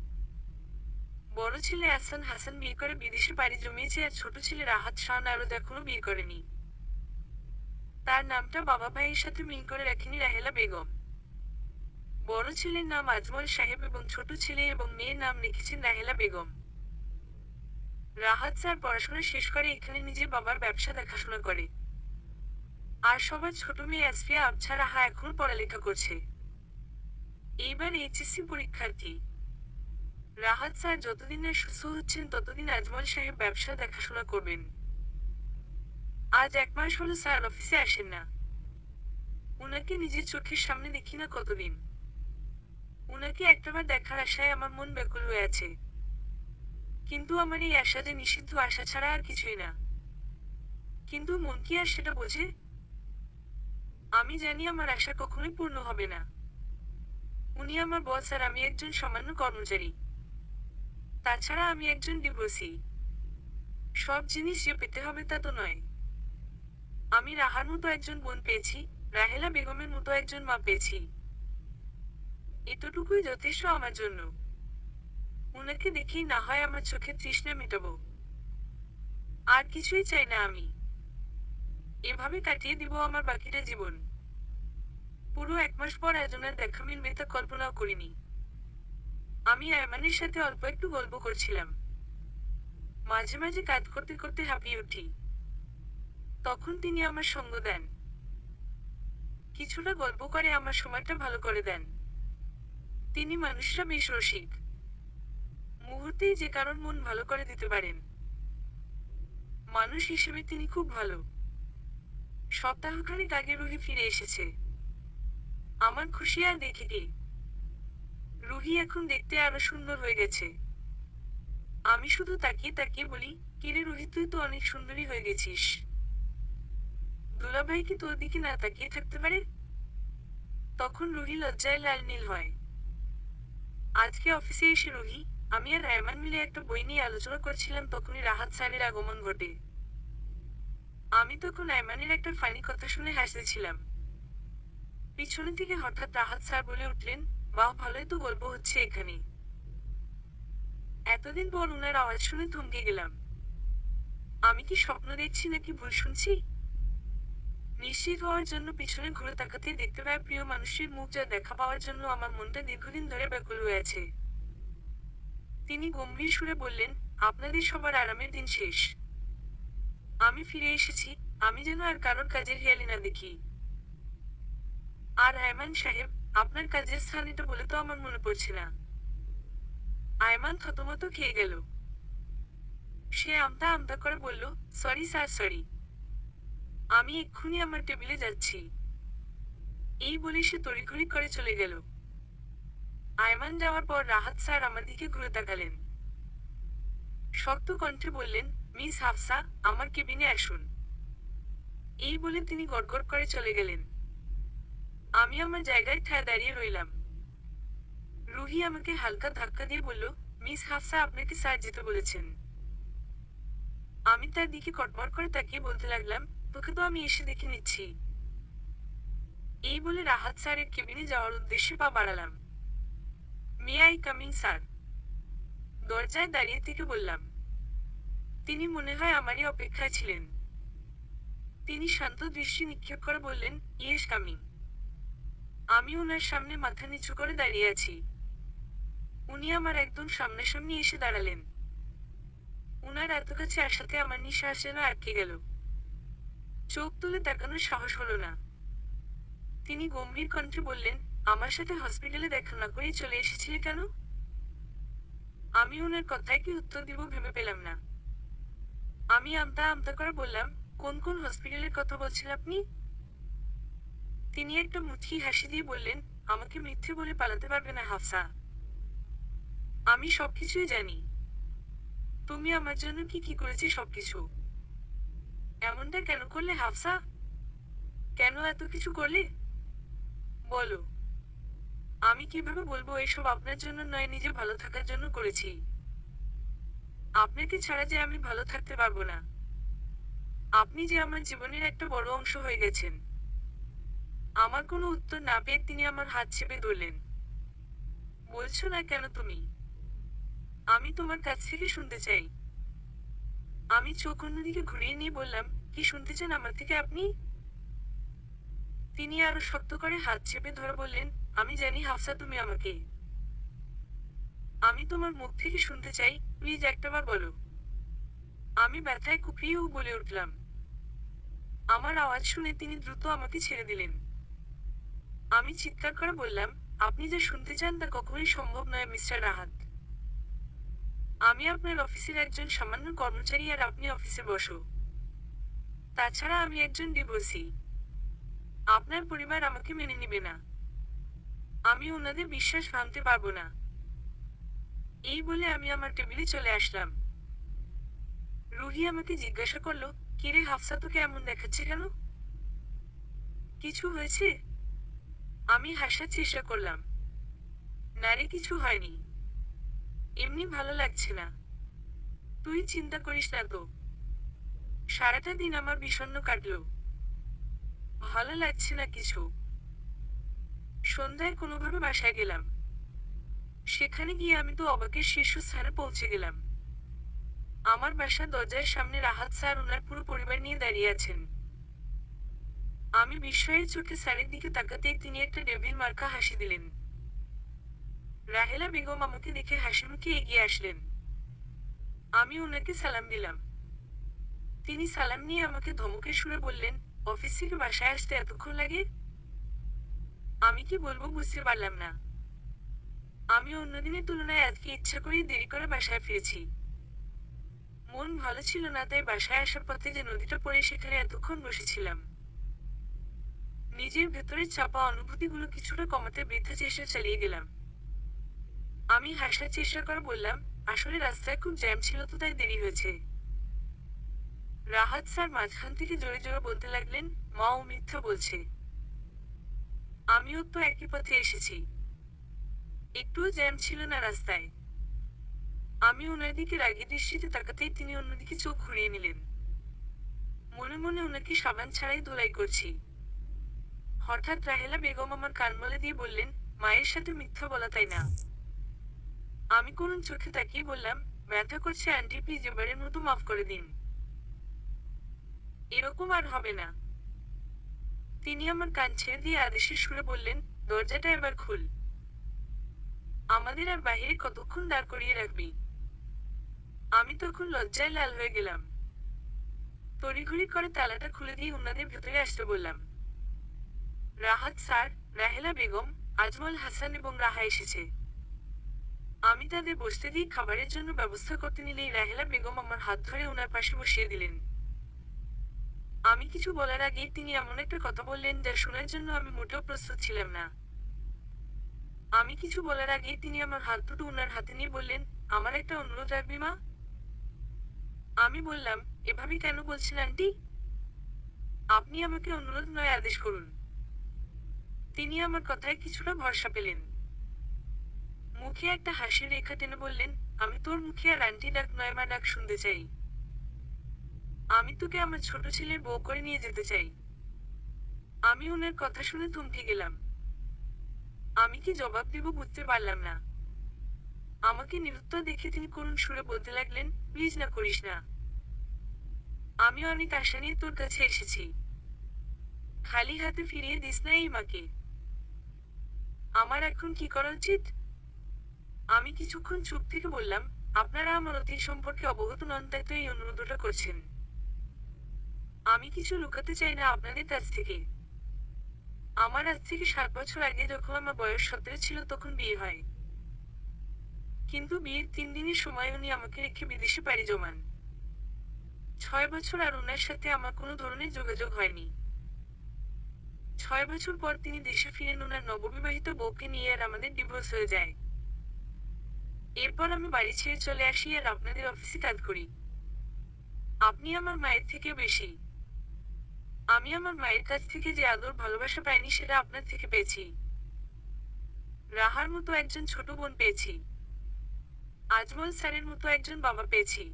A: বড় ছেলে আহসান হাসান বিয়ে করে বিদেশে পাড়ি জমিয়েছে, আর ছোট ছেলে রাহাত শাহ আরদ এখনো বিয়ে করেনি। তার নামটা বাবা ভাইয়ের সাথে মিল করে রাখেনি রাহেলা বেগম। বড় ছেলের নাম আজমল সাহেব এবং ছোট ছেলে এবং মেয়ের নাম লিখেছেন রাহেলা বেগম। রাহাত স্যার পড়াশোনা শেষ করে এখানে নিজের বাবার ব্যবসা দেখাশোনা করে। আর সবার ছোট মেয়ে আসফিয়া আবছা রাহা এখনো পড়ালেখা করছে। এইবার এইচএসসি পরীক্ষার্থী। রাহাত স্যার যতদিন না সুস্থ হচ্ছেন ততদিন আজমল সাহেব ব্যবসা দেখাশোনা করবেন। আজ 1 মাস হলো স্যার অফিসে আসেন না। উনাকে নিজের চোখের সামনে দেখি না কতদিন। উনাকে একটাবার দেখার আশায় আমার মন ব্যাকুল হয়ে আছে। কিন্তু আমার এই আশা যে নিষিদ্ধ আশা ছাড়া আর কিছুই না। কিন্তু মন কি আর সেটা বোঝে? আমি জানি আমার আশা কখনোই পূর্ণ হবে না। উনি আমার বস আর আমি একজন সামান্য কর্মচারী। তাছাড়া আমি একজন ডিভোর্সি। সব জিনিস যে পেতে হবে তা তো নয়। আমি রাহার মতো একজন বোন পেয়েছি, রাহেলা বেগমের মতো একজন মা পেয়েছি। এতটুকুই যথেষ্ট আমার জন্য। উনাকে দেখেই না হয় আমার চোখের তৃষ্ণা মেটাবো। আর কিছুই চাই না আমি। এভাবে কাটিয়ে দিব আমার বাকিটা জীবন। পুরো 1 মাস পর একজনের দেখা মিলবে তা কল্পনাও করিনি। আমি আয়মানের সাথে অল্প একটু গল্প করছিলাম। মাঝে মাঝে কাজ করতে করতে হাঁপিয়ে উঠি। তখন তিনি আমার সঙ্গ দেন। কিছুটা গল্প করে আমার সময়টা ভালো করে দেন। তিনি মানুষরা বেশ রসিক। মুহূর্তেই যে কারোর মন ভালো করে দিতে পারেন। মানুষ হিসেবে তিনি খুব ভালো। সপ্তাহখানেক আগে রুহি ফিরে এসেছে। আমার খুশি আর দেখে কি। রুহি এখন দেখতে আরো সুন্দর হয়ে গেছে। আমি শুধু তাকিয়ে তাকিয়ে বলি, কিরে রুহি, তুই তো অনেক সুন্দরী হয়ে গেছিস। দুলাভাই কি তোর দিকে না তাকিয়ে থাকতে পারে? তখন রুহি লজ্জায় লাল নীল হয়। আজকে অফিসে এসে রুহি, আমি আর রায়মান মিলে একটা বই নিয়ে আলোচনা করছিলাম, তখনই রাহাত স্যারের আগমন ঘটে। আমি তখন আয়মানের একটা ফানি কথা শুনে হাসতেছিলাম। পিছনে থেকে হঠাৎ রাহাত স্যার বলে উঠলেন, বাহ, ভালোই তো গল্প হচ্ছে এখানে। এতদিন পর উনার আওয়াজ শুনে থমকে গেলাম। আমি কি স্বপ্ন দেখছি নাকি ভুল শুনছি? নিশ্চিত হওয়ার জন্য পিছনে ঘুরে তাকাতে দেখতে পাই প্রিয় মানুষের মুখ, যা দেখা পাওয়ার জন্য আমার মনটা দীর্ঘদিন ধরে ব্যাকুল হয়ে আছে। তিনি গম্ভীর সুরে বললেন, আপনাদের সবার আরামের দিন শেষ। আমি ফিরে এসেছি, আমি যেন আর কারোর কাজের হেয়ালি না দেখি। আর আয়মান সাহেব, আপনার কাজের স্থান এটা বলে তো আমার মনে পড়ছে না। আয়মান থতমত খেয়ে গেল। সে আমতা আমতা করে বলল, সরি স্যার, সরি। আমি এক্ষুনি আমার টেবিলে যাচ্ছি। এই বলে সে তড়িঘড়ি করে চলে গেল। আয়মান যাওয়ার পর রাহাত স্যার আমার দিকে ঘুরে তাকালেন। শক্ত কণ্ঠে বললেন, মিস হাফসা, আমার কেবিনে আসুন। এই বলে তিনি গড়গড় করে চলে গেলেন। আমি আমার জায়গায় ঠায় দাঁড়িয়ে রইলাম। রুহি আমাকে হালকা ধাক্কা দিয়ে বলল, মিস হাফসা, আপনাকে স্যার যেতে বলেছেন। আমি তার দিকে কটমট করে তাকিয়ে বলতে লাগলাম, তোকে তো আমি এসে দেখে নিচ্ছি। এই বলে রাহাত স্যারের কেবিনে যাওয়ার উদ্দেশ্যে পা বাড়ালাম। May I coming sir? দরজায় দাঁড়িয়ে থেকে বললাম। তিনি মনে হয় আমারই অপেক্ষায় ছিলেন। তিনি শান্ত দৃষ্টি নিক্ষেপ করে বললেন, ইয়েস, কামিং। আমি ওনার সামনে মাথা নিচু করে দাঁড়িয়ে আছি। উনি আমার একদম সামনাসামনি এসে দাঁড়ালেন। উনার এত কাছে আসাতে আমার নিঃশ্বাস যেন আটকে গেল। চোখ তুলে তাকানোর সাহস হলো না। তিনি গম্ভীর কণ্ঠে বললেন, আমার সাথে হসপিটালে দেখা না করেই চলে এসেছিলে কেন? আমি ওনার কথায় কি উত্তর দিব ভেবে পেলাম না। আমি আমতা আমতা করে বললাম, কোন কোন হসপিটালের কথা বলছেন আপনি? তিনি একটা মুচকি হাসি দিয়ে বললেন, আমাকে মিথ্যে বলে পালাতে পারবে না হাফসা। আমি সবকিছুই জানি। তুমি আমার জন্য কি কি করেছি সবকিছু। এমনটা কেন করলে হাফসা? কেন এত কিছু করলে? বলো। আমি কিভাবে বলবো এসব আপনার জন্য নয়, নিজে ভালো থাকার জন্য করেছি। আপনাকে ছাড়া যে আমি ভালো থাকতে পারবো না। আপনি যে আমার জীবনের একটা বড় অংশ হয়ে গেছেন। আমার কোনো উত্তর না পেয়ে তিনি আমার হাত চেপে ধরলেন। বলছো না কেন তুমি? আমি তোমার কাছ থেকে শুনতে চাই। আমি চোখ অন্যদিকে ঘুরিয়ে নিয়ে বললাম, কি শুনতে চান আমার থেকে আপনি? তিনি আরো শক্ত করে হাত চেপে ধরে বললেন, আমি জানি হাফসা, তুমি আমাকে। আমি তোমার মুখ থেকে শুনতে চাই, প্লিজ একটাবার বলো। আমি ব্যথায় কুকরিয়েও বলে উঠলাম। আমার আওয়াজ শুনে তিনি দ্রুত আমাকে ছেড়ে দিলেন। আমি চিৎকার করে বললাম, আপনি যা শুনতে চান তা কখনোই সম্ভব নয় মিস্টার রাহাত। আমি আপনার অফিসের একজন সামান্য কর্মচারী আর আপনি অফিসে বসো। তাছাড়া আমি একজন ডিভোর্সি। আপনার পরিবার আমাকে মেনে নিবে না। আমি ওনাদের বিশ্বাস ভাঙতে পারবো না। এই বলে আমি আমার টেবিলে চলে আসলাম। রুহি আমাকে জিজ্ঞাসা করলো, কিরে হাফসা, তোকে এমন দেখাচ্ছে কেন? কিছু হয়েছে? আমি হাসার চেষ্টা করলাম। না রে, কিছু হয়নি। এমনি ভালো লাগছে না। তুই চিন্তা করিস না তো। সারাটা দিন আমার বিষণ্ণ কাটলো। ভালো লাগছে না কিছু। সন্ধ্যায় কোনোভাবে বাসায় গেলাম। সেখানে গিয়ে আমি তো অবাকের শীর্ষস্থানে পৌঁছে গেলাম। আমার বাসার দরজার সামনে রাহাত স্যার ওনার পুরো পরিবার নিয়ে দাঁড়িয়ে আছেন। আমি বিস্ময়ের চোখে স্যারের দিকে তাকাতেই তিনি একটা ডেভিল মার্কা হাসি দিলেন। রাহেলা বেগম আমাকে দেখে হাসিমুখে এগিয়ে আসলেন। আমি ওনাকে সালাম দিলাম। তিনি সালাম নিয়ে আমাকে ধমকের সুরে বললেন, অফিস থেকে বাসায় আসতে এতক্ষণ লাগে? আমি কি বলবো বুঝতে পারলাম না। আমি অন্যদিনের তুলনায় আজকে ইচ্ছা করেই দেরি করে বাসায় ফিরেছি। মন ভালো ছিল না, তাই বাসায় আসার পথে যে নদীটা পড়ে সেখানে এতক্ষণ বসেছিলাম। নিজের ভেতরের চাপা অনুভূতিগুলো কিছুটা কমাতে বৃথা চেষ্টা চালিয়ে গেলাম। আমি হাসার চেষ্টা করে বললাম, আসলে রাস্তায় খুব জ্যাম ছিল তো তাই দেরি হয়েছে। রাহাত স্যার মাঝখান থেকে জোরে জোরে বলতে লাগলেন, মা ও মিথ্যা বলছে। আমিও তো একই পথে এসেছি। একটুও জ্যাম ছিল না রাস্তায়। আমি ওনার দিকে রাগী দৃষ্টিতে তাকাতেই তিনি অন্যদিকে চোখ ঘুরিয়ে নিলেন। মনে মনে ওনাকে সাবান ছাড়াই ধোলাই করছি। হঠাৎ রাহেলা বেগম আমার কান মলে দিয়ে বললেন, মায়ের সাথে মিথ্যা বলা তাই না? আমি করুণ চোখে তাকিয়ে বললাম, ব্যথা করছে আন্টি, প্লিজ এবারের মতো মাফ করে দিন। এরকম আর হবে না। তিনি আমার কান ছেড়ে দিয়ে আদেশের সুরে বললেন, দরজাটা এবার খুল। আমাদের আর বাহিরে কতক্ষণ দাঁড় করিয়ে রাখবি? আমি তখন লজ্জায় লাল হয়ে গেলাম। তড়িঘড়ি করে তালাটা খুলে দিয়ে ওনাদের ভেতরে আসতে বললাম। রাহাত স্যার, রাহেলা বেগম, আজমল হাসান এবং রাহা এসেছে। আমি তাদের বসতে দিয়ে খাবারের জন্য ব্যবস্থা করতে নিলেই রাহেলা বেগম আমার হাত ধরে ওনার পাশে বসিয়ে দিলেন। আমি কিছু বলার আগেই তিনি এমন একটা কথা বললেন যা শোনার জন্য আমি মোটেও প্রস্তুত ছিলাম না। আমি কিছু বলার আগেই তিনি আমার হাত দুটো ওনার হাতে নিয়ে বললেন, আমার একটা অনুরোধ রাখবি মা? আমি বললাম, এভাবে কেন বলছেন আন্টি? আপনি আমাকে অনুরোধ নয় আদেশ করুন। তিনি আমার কথায় কিছুটা ভরসা পেলেন। মুখে একটা হাসির রেখা টেনে বললেন, আমি তোর মুখে আর আন্টি ডাক নয় মা ডাক শুনতে চাই। আমি তোকে আমার ছোট ছেলের বউ করে নিয়ে যেতে চাই। আমি ওনার কথা শুনে থমকে গেলাম। আমি কি জবাব দিব বুঝতে পারলাম না। আমাকে নিরুত্তর দেখে তিনি করুণ সুরে বলতে লাগলেন, প্লিজ না করিস না। আমি অনেক আশা নিয়ে তোর কাছে এসেছি। খালি হাতে ফিরিয়ে দিস না এই মাকে। আমার এখন কি করা উচিত? আমি কিছুক্ষণ চুপ থেকে বললাম, আপনারা আমার অতীত সম্পর্কে অবগত নন, তাই তো এই অনুরোধটা করছেন। আমি কিছু লুকাতে চাই না আপনাদের কাছ থেকে। আমার আজ থেকে 7 বছর আগে যখন আমার বয়স 17 ছিল তখন বিয়ে হয়। কিন্তু বিয়ের 3 দিনের সময় উনি আমাকে রেখে বিদেশে পাড়ি জমান। 6 বছর আর ওনার সাথে আমার কোনো ধরনের যোগাযোগ হয়নি। 6 বছর পর তিনি দেশে ফিরেন ওনার নববিবাহিত বউকে নিয়ে, আর আমাদের ডিভোর্স হয়ে যায়। এরপর আমি বাড়ি ছেড়ে চলে আসি আর আপনাদের অফিসে কাজ করি। আপনি আমার মায়ের থেকে বেশি। আমি আমার মায়ের কাছ থেকে যে আদর ভালোবাসা পাইনি সেটা আপনার থেকে পেয়েছি। রাহার মতো একজন ছোট বোন পেয়েছি। আজমল স্যারের মতো একজন বাবা পেয়েছি।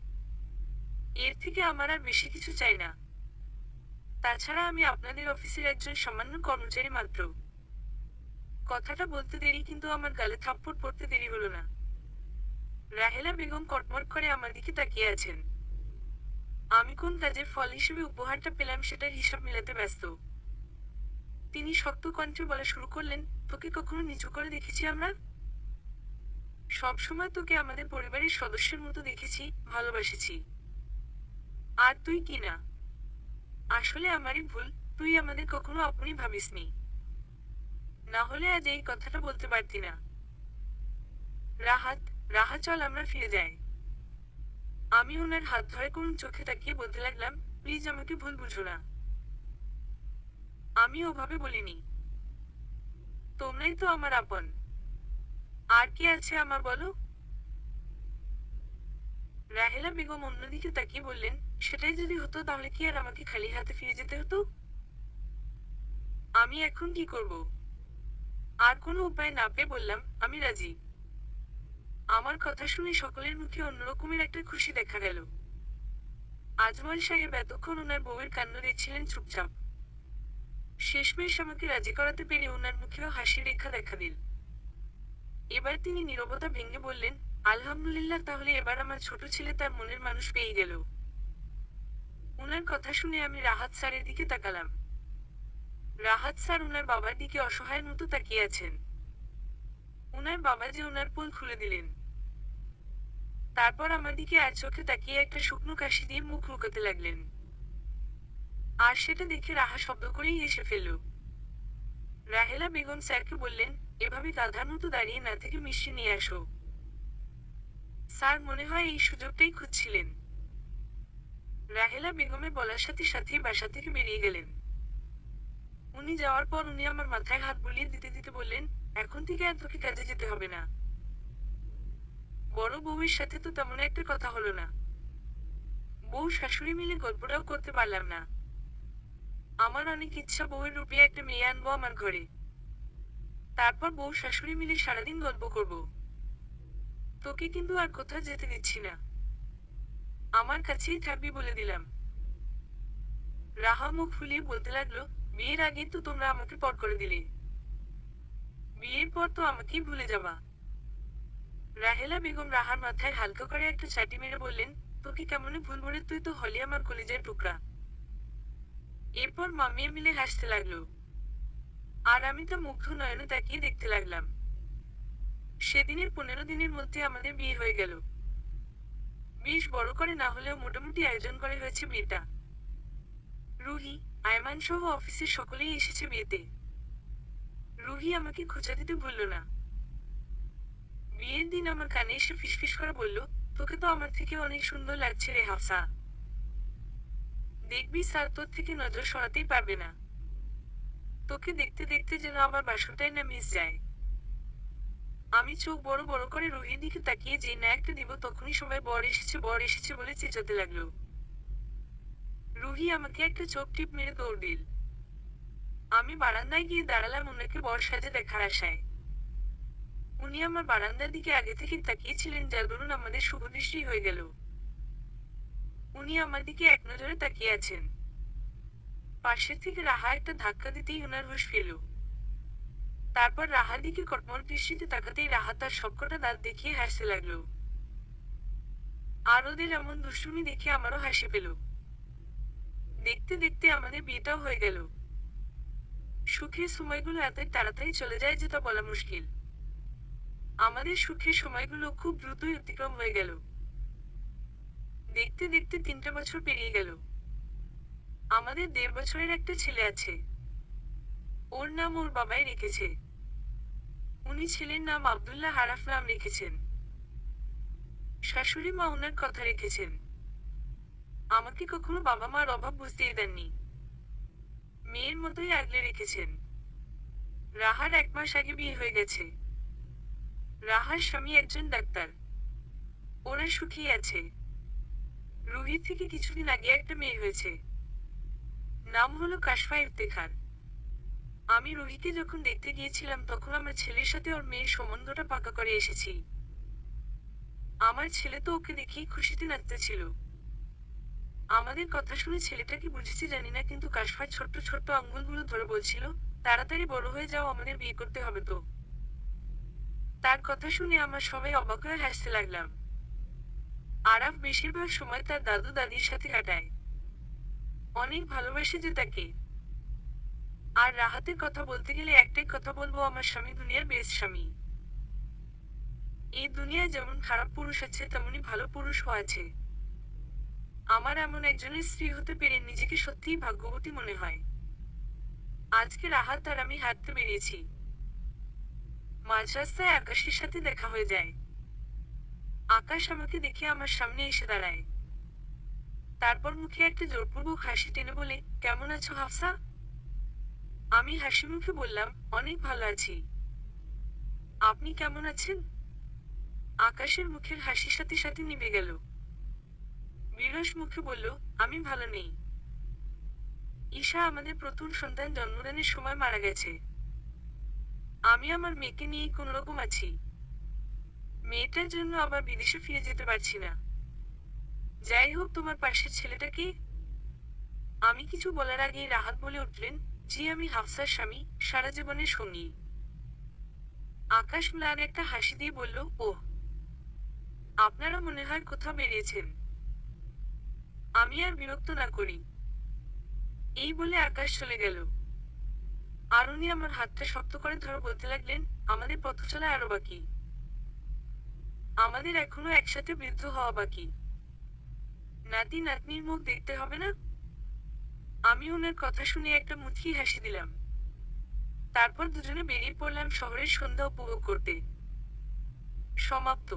A: এর থেকে আমার আর বেশি কিছু চাই না। তাছাড়া আমি আপনাদের অফিসের একজন সামান্য কর্মচারী মাত্র। কথাটা বলতে দেরি, কিন্তু আমার গালে থাপ্পড় পড়তে দেরি হলো না। রাহেলা বেগম কটমট করে আমার দিকে তাকিয়ে আছেন। আমি কোন কাজের ফল হিসেবে উপহারটা পেলাম সেটার হিসাব মেলাতে ব্যস্ত। তিনি শক্ত কণ্ঠে বলা শুরু করলেন, তোকে কখনো নিচু করে দেখেছি আমরা? সবসময় তোকে আমাদের পরিবারের সদস্যের মতো দেখেছি, ভালোবাসেছি। আর তুই কি না? আসলে আমারই ভুল, তুই আমাদের কখনো আপনি ভাবিসনি। না হলে আজ এই কথাটা বলতে পারতি না। রাহাত, রাহা চল আমরা ফিরে যাই। আমি ওনার হাত ধরে কোন চোখে তাকিয়ে বলতে লাগলাম, প্লিজ আমাকে ভুল বুঝো না। আমি ওভাবে বলিনি। তোমরাই তো আমার আপন। আর কি আছে আমার বলো? রাহেলা বেগম অন্যদিকে তাকিয়ে বললেন, সেটাই যদি হতো তাহলে কি আর আমাকে খালি হাতে ফিরে যেতে হতো? আমি এখন কি করব? আর কোনো উপায় না পেয়ে বললাম, আমি রাজি। আমার কথা শুনে সকলের মুখে অন্যরকমের একটা খুশি দেখা গেল। আজমল সাহেব এতক্ষণ ওনার বউয়ের কান্না দেখছিলেন চুপচাপ। শেষমেশ আমাকে রাজি করাতে পেরে ওনার মুখেও হাসি রেখা দেখা দিল। এবার তিনি নীরবতা ভেঙে বললেন, আলহামদুলিল্লাহ, তাহলে এবার আমার ছোট ছেলে তার মনের মানুষ পেয়ে গেল। ওনার কথা শুনে আমি রাহাত স্যারের দিকে তাকালাম। রাহাত স্যার ওনার বাবার দিকে অসহায়ের মতো তাকিয়ে আছেন। ওনার বাবা যে ওনার পোল খুলে দিলেন। তারপর আমার দিকে আর চোখে তাকিয়ে একটা শুকনো কাশি দিয়ে মুখ লুকাতে লাগলেন। আর সেটা দেখে রাহা শব্দ করেই হেসে ফেলল। রাহেলা বেগম স্যারকে বললেন, এভাবে গাধার মতো দাঁড়িয়ে না থেকে মিষ্টি নিয়ে আসো। স্যার মনে হয় এই সুযোগটাই খুঁজছিলেন। রাহেলা বেগমের বলার সাথে সাথেই বাসা থেকে বেরিয়ে গেলেন। উনি যাওয়ার পর উনি আমার মাথায় হাত বুলিয়ে দিতে দিতে বললেন, এখন থেকে আর তোকে কাজে যেতে হবে না। বড় বউয়ের সাথে তো তেমন একটা কথা হলো না। বউ শাশুড়ি মিলে গল্পটাও করতে পারলাম না। আমার অনেক ইচ্ছা বউয়ের রূপে একটা মেয়ে আনবো আমার ঘরে। তারপর বউ শাশুড়ি মিলে সারাদিন গল্প করব। তোকে কিন্তু আর কোথাও যেতে দিচ্ছি না। আমার কাছেই থাকবি বলে দিলাম। রাহা মুখ ফুলিয়ে বলতে লাগলো, বিয়ের আগে তো তোমরা আমাকে পর করে দিলে, বিয়ের পর তো আমাকেই ভুলে যাবা। রাহেলা বেগম রাহার মাথায় হালকা করে একটা চাটি মেরে বললেন, তোকে কেমনে ভুলবো রে, তুই তো হলি আমার কলিজার টুকরা। এরপর মামিয়ে মিলে হাসতে লাগলো। আর আমি তো মুগ্ধ নয়নে তাকিয়ে দেখতে লাগলাম। সেদিনের 15 দিনের মধ্যে আমাদের বিয়ে হয়ে গেল। বেশ বড় করে না হলেও মোটামুটি আয়োজন করে হয়েছে বিয়েটা। রুহি, আয়মান সহ অফিসের সকলেই এসেছে বিয়েতে। রুহি আমাকে খোঁচা দিতে ভুলল না। বিয়ের দিন আমার কানে এসে ফিসফিস করে বলল, তোকে তো আমার থেকে অনেক সুন্দর লাগছে রে হাফসা। দেখবি স্যার তোর থেকে নজর সরাতেই পারবে না। তোকে দেখতে দেখতে যেন আমার বাসনটাই না মিস যায়। আমি চোখ বড় বড় করে রুহির দিকে তাকিয়ে যে না একটা দিব তখনই সবাই বর এসেছে বলে চেঁচাতে লাগলো। রুহি আমাকে একটা চোখ টিপ মেরে দৌড় দিল। আমি বারান্দায় গিয়ে দাঁড়ালাম ওনাকে বর সাজে দেখার আশায়। উনি আমার বারান্দার দিকে আগে থেকে তাকিয়েছিলেন, যার দরুন আমাদের শুভদৃষ্টি হয়ে গেল। উনি আমার দিকে এক নজরে তাকিয়ে আছেন। পাশের থেকে রাহা একটা ধাক্কা দিতেই ওনার হুঁশ ফেল। তারপর রাহার দিকে কটমট দৃষ্টিতে তাকাতেই রাহা তার সবকটা দাঁত দেখিয়ে হাসতে লাগলো। আর ওদের এমন দুষ্টুমি দেখে আমারও হাসি পেল। দেখতে দেখতে আমাদের বিয়েটাও হয়ে গেল। সুখের সময়গুলো এতই তাড়াতাড়ি চলে যায় যে তা বলা মুশকিল। আমাদের সুখের সময়গুলো খুব দ্রুতই অতিক্রম হয়ে গেল। দেখতে দেখতে 3টা বছর পেরিয়ে গেল। আমাদের 1.5 বছরের একটা ছেলে আছে। ওর নাম ওর বাবাই রেখেছে। উনি ছেলের নাম আব্দুল্লাহ হারাফ নাম রেখেছেন। শাশুড়ি মা ওনার কথা রেখেছেন। আমাকে কখনো বাবা মার অভাব বুঝতেই দেননি। মেয়ের মতোই আগলে রেখেছেন। রাহার 1 মাস আগে বিয়ে হয়ে গেছে। রাহার স্বামী একজন ডাক্তার। ওরা সুখী আছে। রুহির থেকে কিছুদিন আগে একটা মেয়ে হয়েছে। নাম হলো কাশফা ইফতেখার। আমি রুহিকে যখন দেখতে গিয়েছিলাম তখন আমার ছেলের সাথে ওর মেয়ের সম্বন্ধটা পাকা করে এসেছি। আমার ছেলে তো ওকে দেখেই খুশিতে নাচতেছিল। আমাদের কথা শুনে ছেলেটা কি বুঝেছি জানি না, কিন্তু কাশফার ছোট্ট ছোট্ট আঙ্গুলগুলো ধরে বলছিল, তাড়াতাড়ি বড় হয়ে যাও, আমাদের বিয়ে করতে হবে তো। তার কথা শুনে আমরা সবাই অবাক হয়ে হাসতে লাগলাম। আরাফ বেশিরভাগ সময় তার দাদু দাদির সাথে কাটায়। অনেক ভালোবাসে যে তাকে। আর রাহাতের কথা বলতে গেলে একটাই কথা বলবো, আমার স্বামী দুনিয়ার বেস্ট স্বামী। এই দুনিয়ায় যেমন খারাপ পুরুষ আছে তেমনি ভালো পুরুষও আছে। আমার এমন একজনের স্ত্রী হতে পেরে নিজেকে সত্যিই ভাগ্যবতী মনে হয়। আজকে রাহাত আর আমি হাঁটতে বেরিয়েছি। মাঝ রাস্তায় আকাশের সাথে দেখা হয়ে যায়। আকাশ আমাকে দেখে আমার সামনে এসে দাঁড়ায়। তারপর মুখে একটা জোরপূর্বক হাসি টেনে বলে, কেমন আছো হাফসা? আমি হাসি মুখে বললাম, অনেক ভালো আছি। আপনি কেমন আছেন? আকাশের মুখের হাসির সাথে সাথে নিভে গেল। বিরস মুখে বলল, আমি ভালো নেই। ঈশা আমাদের প্রথম সন্তান জন্মদানের সময় মারা গেছে। আমি আমার মেয়েকে নিয়েই কোনোরকম আছি। মেয়েটার জন্য আবার বিদেশে ফিরে যেতে পারছি না। যাই হোক, তোমার পাশের ছেলেটা কি? আমি কিছু বলার আগেই রাহাত বলে উঠলেন, জি আমি হাফসার স্বামী, সারা জীবনের সঙ্গী। আকাশ ম্লান একটা হাসি দিয়ে বলল, ওহ, আপনারা মনে হয় কোথাও বেরিয়েছেন। আমি আর বিরক্ত না করি। এই বলে আকাশ চলে গেল। আর উনি আমার হাতটা শক্ত করে ধরে বলতে লাগলেন, আমাদের পথ চলা আরো বাকি। আমাদের এখনো একসাথে বৃদ্ধ হওয়া বাকি। নাতি নাতনির মুখ দেখতে হবে না? আমি ওনার কথা শুনে একটা মুচকি হাসি দিলাম। তারপর দুজনে বেরিয়ে পড়লাম শহরের সন্ধ্যা উপভোগ করতে। সমাপ্ত।